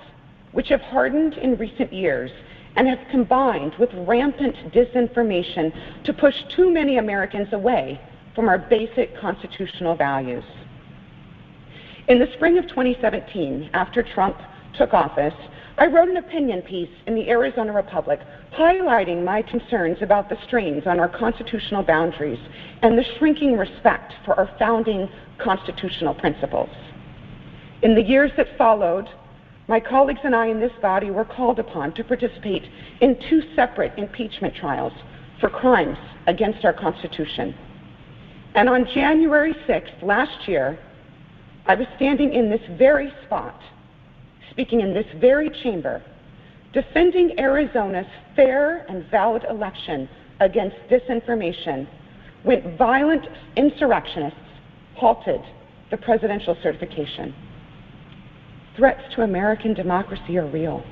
which have hardened in recent years and have combined with rampant disinformation to push too many Americans away from our basic constitutional values. In the spring of 2017, after Trump took office, I wrote an opinion piece in the Arizona Republic highlighting my concerns about the strains on our constitutional boundaries and the shrinking respect for our founding constitutional principles. In the years that followed, my colleagues and I in this body were called upon to participate in 2 separate impeachment trials for crimes against our Constitution. And on January 6th last year, I was standing in this very spot, speaking in this very chamber, defending Arizona's fair and valid election against disinformation when violent insurrectionists halted the presidential certification. Threats to American democracy are real.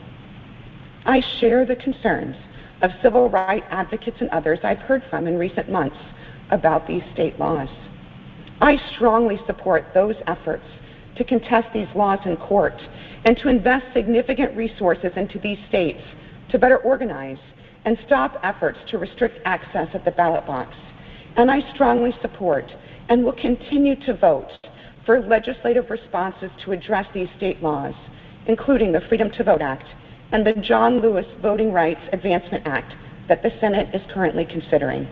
I share the concerns of civil rights advocates and others I've heard from in recent months about these state laws. I strongly support those efforts to contest these laws in court and to invest significant resources into these states to better organize and stop efforts to restrict access at the ballot box. And I strongly support and will continue to vote for legislative responses to address these state laws, including the Freedom to Vote Act and the John Lewis Voting Rights Advancement Act that the Senate is currently considering.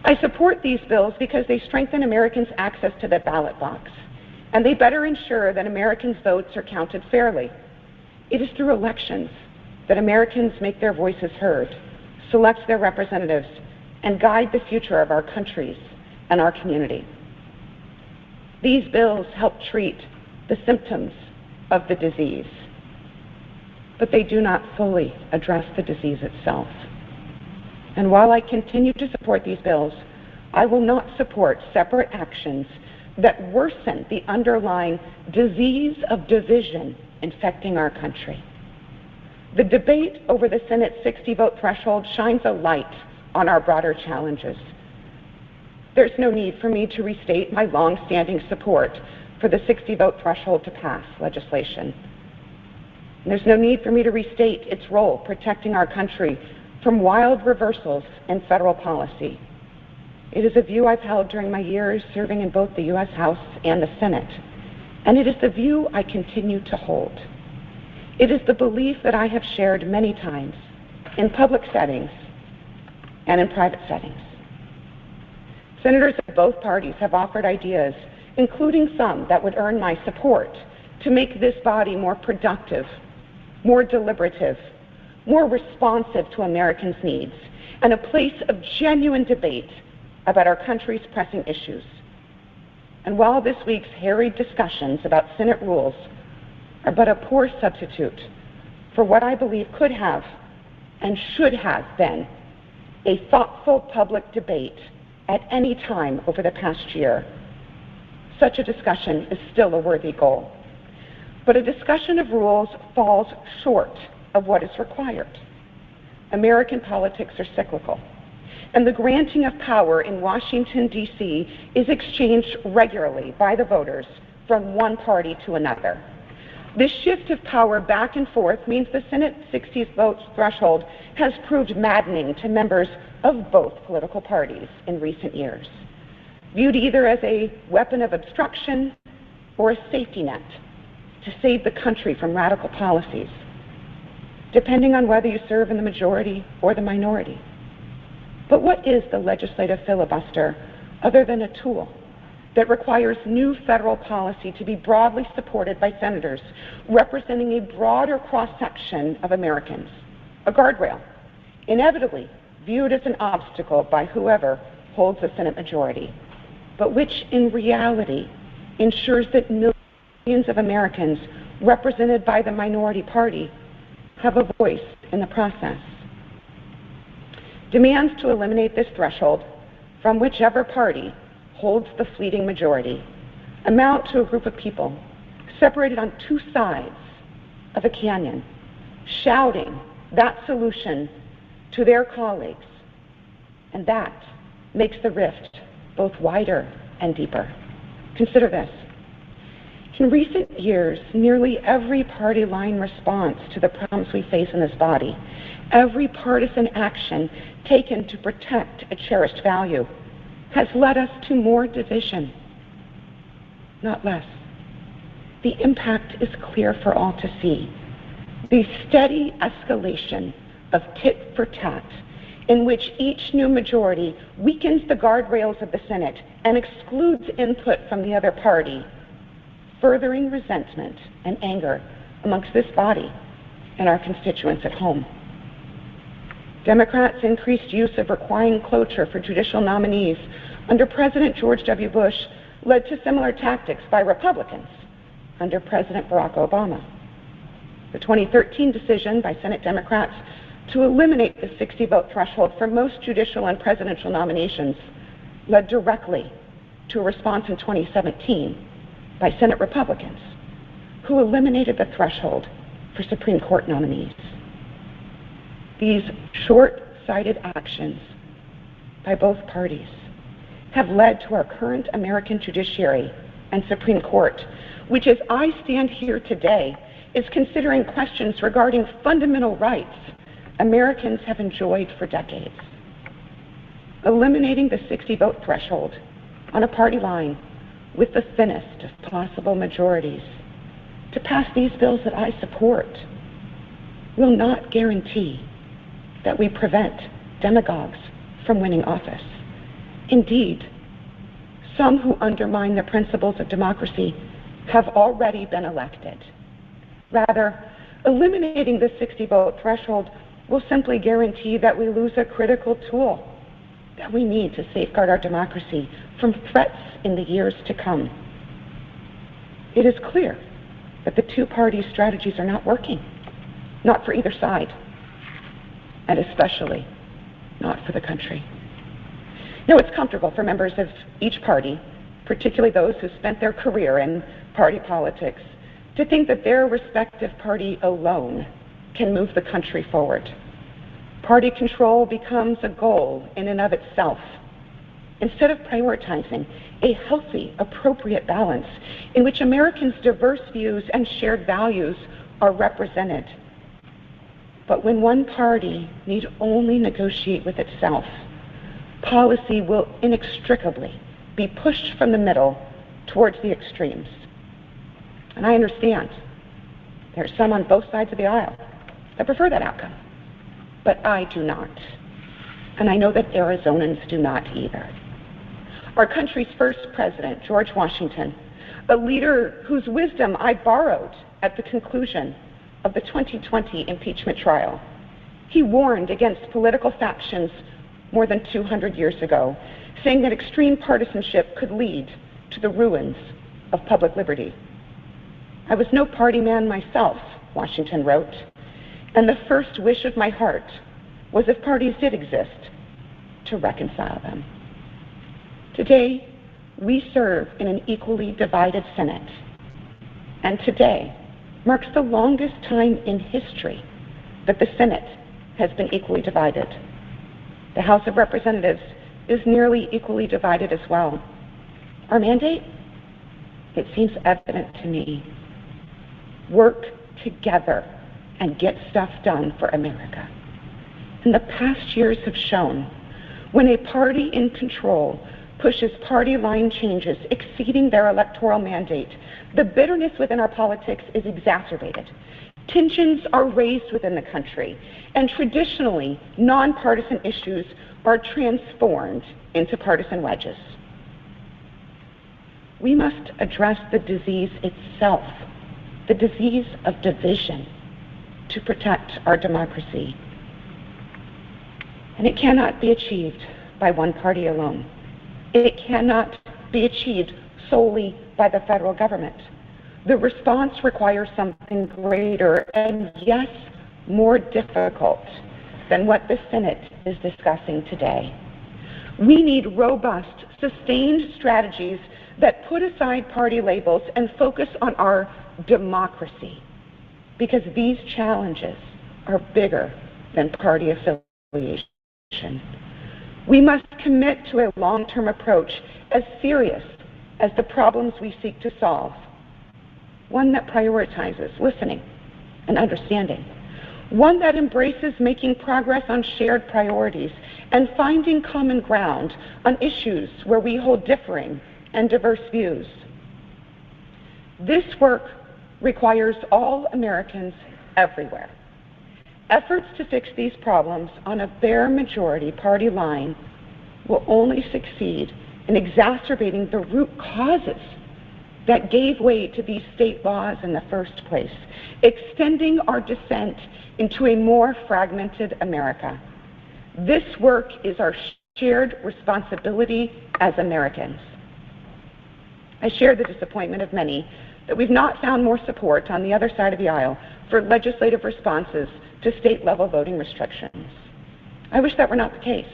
I support these bills because they strengthen Americans' access to the ballot box, and they better ensure that Americans' votes are counted fairly. It is through elections that Americans make their voices heard, select their representatives, and guide the future of our countries and our community. These bills help treat the symptoms of the disease, but they do not fully address the disease itself. And while I continue to support these bills, I will not support separate actions that worsen the underlying disease of division infecting our country. The debate over the Senate 60-vote threshold shines a light on our broader challenges. There's no need for me to restate my long-standing support for the 60-vote threshold to pass legislation. And there's no need for me to restate its role protecting our country from wild reversals in federal policy. It is a view I've held during my years serving in both the U.S. House and the Senate, and it is the view I continue to hold. It is the belief that I have shared many times in public settings and in private settings. Senators of both parties have offered ideas, including some that would earn my support, to make this body more productive, more deliberative, more responsive to Americans' needs, and a place of genuine debate about our country's pressing issues. And while this week's harried discussions about Senate rules are but a poor substitute for what I believe could have and should have been a thoughtful public debate at any time over the past year, such a discussion is still a worthy goal. But a discussion of rules falls short of what is required. American politics are cyclical, and the granting of power in Washington, D.C. is exchanged regularly by the voters from one party to another. This shift of power back and forth means the Senate 60 vote threshold has proved maddening to members of both political parties in recent years, viewed either as a weapon of obstruction or a safety net to save the country from radical policies, depending on whether you serve in the majority or the minority. But what is the legislative filibuster other than a tool that requires new federal policy to be broadly supported by senators representing a broader cross-section of Americans, a guardrail, inevitably viewed as an obstacle by whoever holds the Senate majority, but which in reality ensures that millions of Americans represented by the minority party have a voice in the process. Demands to eliminate this threshold from whichever party holds the fleeting majority amount to a group of people separated on two sides of a canyon, shouting that solution to their colleagues, and that makes the rift both wider and deeper. Consider this. In recent years, nearly every party line response to the problems we face in this body, every partisan action taken to protect a cherished value, has led us to more division, not less. The impact is clear for all to see. The steady escalation of tit for tat, in which each new majority weakens the guardrails of the Senate and excludes input from the other party, furthering resentment and anger amongst this body and our constituents at home. Democrats' increased use of requiring cloture for judicial nominees under President George W. Bush led to similar tactics by Republicans under President Barack Obama. The 2013 decision by Senate Democrats to eliminate the 60-vote threshold for most judicial and presidential nominations led directly to a response in 2017 by Senate Republicans, who eliminated the threshold for Supreme Court nominees. These short-sighted actions by both parties have led to our current American judiciary and Supreme Court, which, as I stand here today, is considering questions regarding fundamental rights Americans have enjoyed for decades. Eliminating the 60-vote threshold on a party line with the thinnest of possible majorities to pass these bills that I support will not guarantee that we prevent demagogues from winning office. Indeed, some who undermine the principles of democracy have already been elected. Rather, eliminating the 60-vote threshold will simply guarantee that we lose a critical tool that we need to safeguard our democracy from threats in the years to come. It is clear that the two-party strategies are not working, not for either side, and especially not for the country. Now, it's comfortable for members of each party, particularly those who spent their career in party politics, to think that their respective party alone can move the country forward. Party control becomes a goal in and of itself, instead of prioritizing a healthy, appropriate balance in which Americans' diverse views and shared values are represented. But when one party need only negotiate with itself, policy will inextricably be pushed from the middle towards the extremes. And I understand there are some on both sides of the aisle that prefer that outcome, but I do not. And I know that Arizonans do not either. Our country's first president, George Washington, a leader whose wisdom I borrowed at the conclusion of the 2020 impeachment trial, he warned against political factions more than 200 years ago, saying that extreme partisanship could lead to the ruins of public liberty. I was no party man myself, Washington wrote, and the first wish of my heart was, if parties did exist, to reconcile them. Today, we serve in an equally divided Senate, and today marks the longest time in history that the Senate has been equally divided. The House of Representatives is nearly equally divided as well. Our mandate? It seems evident to me. Work together and get stuff done for America. And the past years have shown when a party in control pushes party line changes exceeding their electoral mandate, the bitterness within our politics is exacerbated. Tensions are raised within the country, and traditionally, nonpartisan issues are transformed into partisan wedges. We must address the disease itself, the disease of division, to protect our democracy. And it cannot be achieved by one party alone. It cannot be achieved solely by the federal government. The response requires something greater and, yes, more difficult than what the Senate is discussing today. We need robust, sustained strategies that put aside party labels and focus on our democracy, because these challenges are bigger than party affiliation. We must commit to a long-term approach as serious as the problems we seek to solve, one that prioritizes listening and understanding, one that embraces making progress on shared priorities and finding common ground on issues where we hold differing and diverse views. This work requires all Americans everywhere. Efforts to fix these problems on a bare majority party line will only succeed in exacerbating the root causes that gave way to these state laws in the first place, extending our descent into a more fragmented America. This work is our shared responsibility as Americans. I share the disappointment of many that we've not found more support on the other side of the aisle for legislative responses to state-level voting restrictions. I wish that were not the case.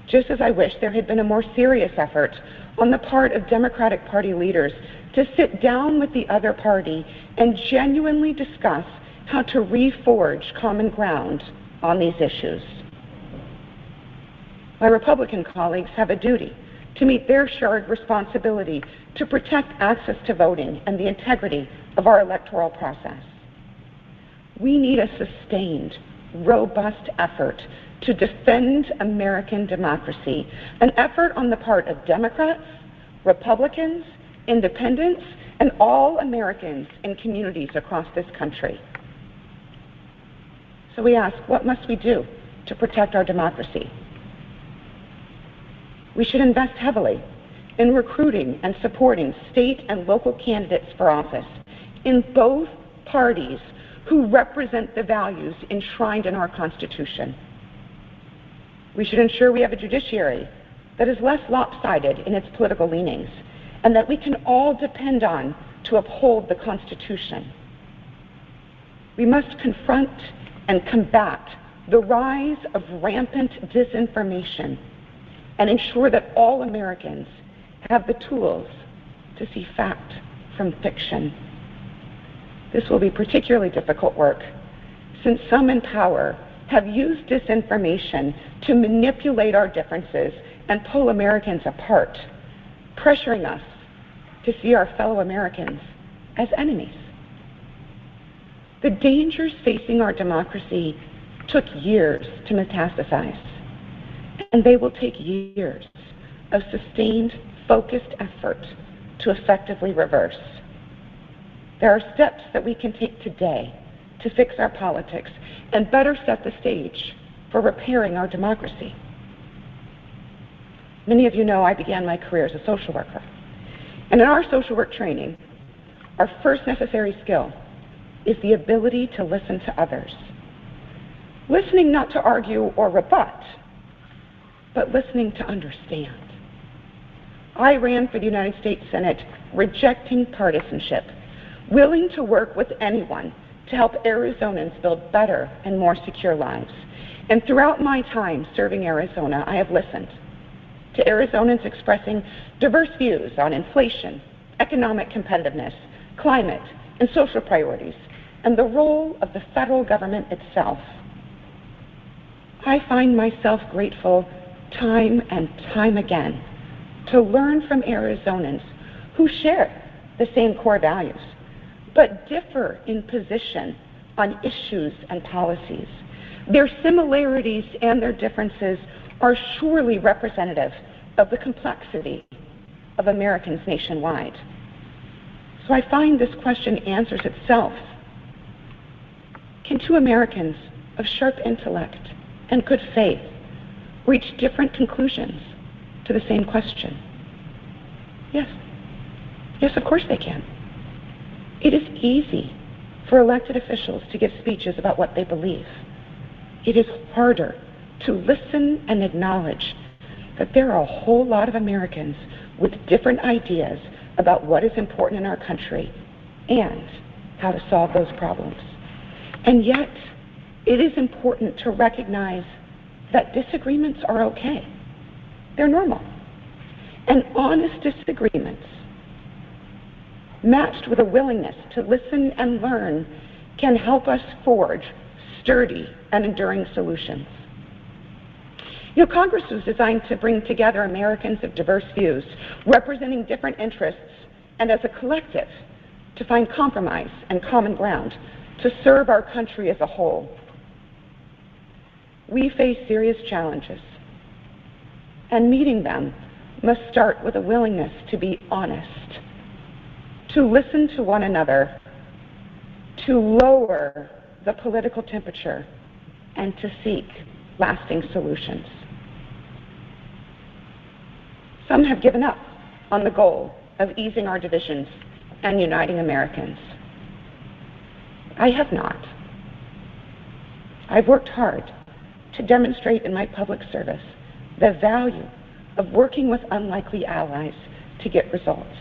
Just as I wish there had been a more serious effort on the part of Democratic Party leaders to sit down with the other party and genuinely discuss how to reforge common ground on these issues. My Republican colleagues have a duty to meet their shared responsibility to protect access to voting and the integrity of our electoral process. We need a sustained, robust effort to defend American democracy, an effort on the part of Democrats, Republicans, Independents, and all Americans in communities across this country. So we ask, what must we do to protect our democracy? We should invest heavily in recruiting and supporting state and local candidates for office in both parties who represent the values enshrined in our Constitution. We should ensure we have a judiciary that is less lopsided in its political leanings and that we can all depend on to uphold the Constitution. We must confront and combat the rise of rampant disinformation and ensure that all Americans have the tools to see fact from fiction. This will be particularly difficult work, since some in power have used disinformation to manipulate our differences and pull Americans apart, pressuring us to see our fellow Americans as enemies. The dangers facing our democracy took years to metastasize, and they will take years of sustained, focused effort to effectively reverse. There are steps that we can take today to fix our politics and better set the stage for repairing our democracy. Many of you know I began my career as a social worker. And in our social work training, our first necessary skill is the ability to listen to others. Listening not to argue or rebut, but listening to understand. I ran for the United States Senate rejecting partisanship, willing to work with anyone to help Arizonans build better and more secure lives. And throughout my time serving Arizona, I have listened to Arizonans expressing diverse views on inflation, economic competitiveness, climate, and social priorities, and the role of the federal government itself. I find myself grateful time and time again to learn from Arizonans who share the same core values, but differ in position on issues and policies. Their similarities and their differences are surely representative of the complexity of Americans nationwide. So I find this question answers itself. Can two Americans of sharp intellect and good faith reach different conclusions to the same question? Yes. Yes, of course they can. It is easy for elected officials to give speeches about what they believe. It is harder to listen and acknowledge that there are a whole lot of Americans with different ideas about what is important in our country and how to solve those problems. And yet, it is important to recognize that disagreements are okay. They're normal. And honest disagreements, matched with a willingness to listen and learn, can help us forge sturdy and enduring solutions. You know, Congress was designed to bring together Americans of diverse views, representing different interests, and as a collective, to find compromise and common ground to serve our country as a whole. We face serious challenges, and meeting them must start with a willingness to be honest, to listen to one another, to lower the political temperature, and to seek lasting solutions. Some have given up on the goal of easing our divisions and uniting Americans. I have not. I've worked hard to demonstrate in my public service the value of working with unlikely allies to get results,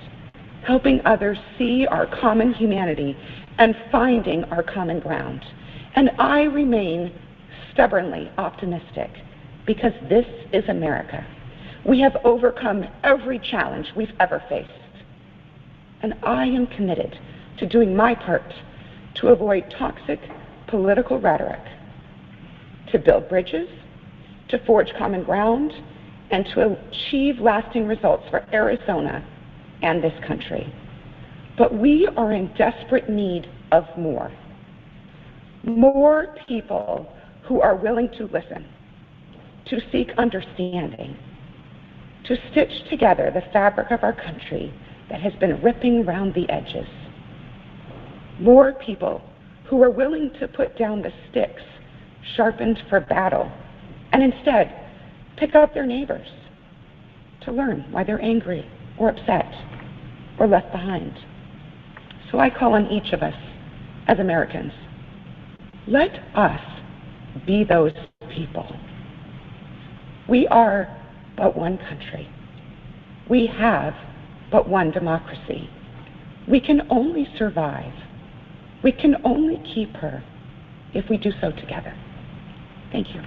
helping others see our common humanity and finding our common ground. And I remain stubbornly optimistic because this is America. We have overcome every challenge we've ever faced. And I am committed to doing my part to avoid toxic political rhetoric, to build bridges, to forge common ground, and to achieve lasting results for Arizona and this country. But we are in desperate need of more. More people who are willing to listen, to seek understanding, to stitch together the fabric of our country that has been ripping round the edges. More people who are willing to put down the sticks sharpened for battle and instead pick up their neighbors to learn why they're angry or upset or left behind. So I call on each of us as Americans, let us be those people. We are but one country. We have but one democracy. We can only survive. We can only keep her if we do so together. Thank you.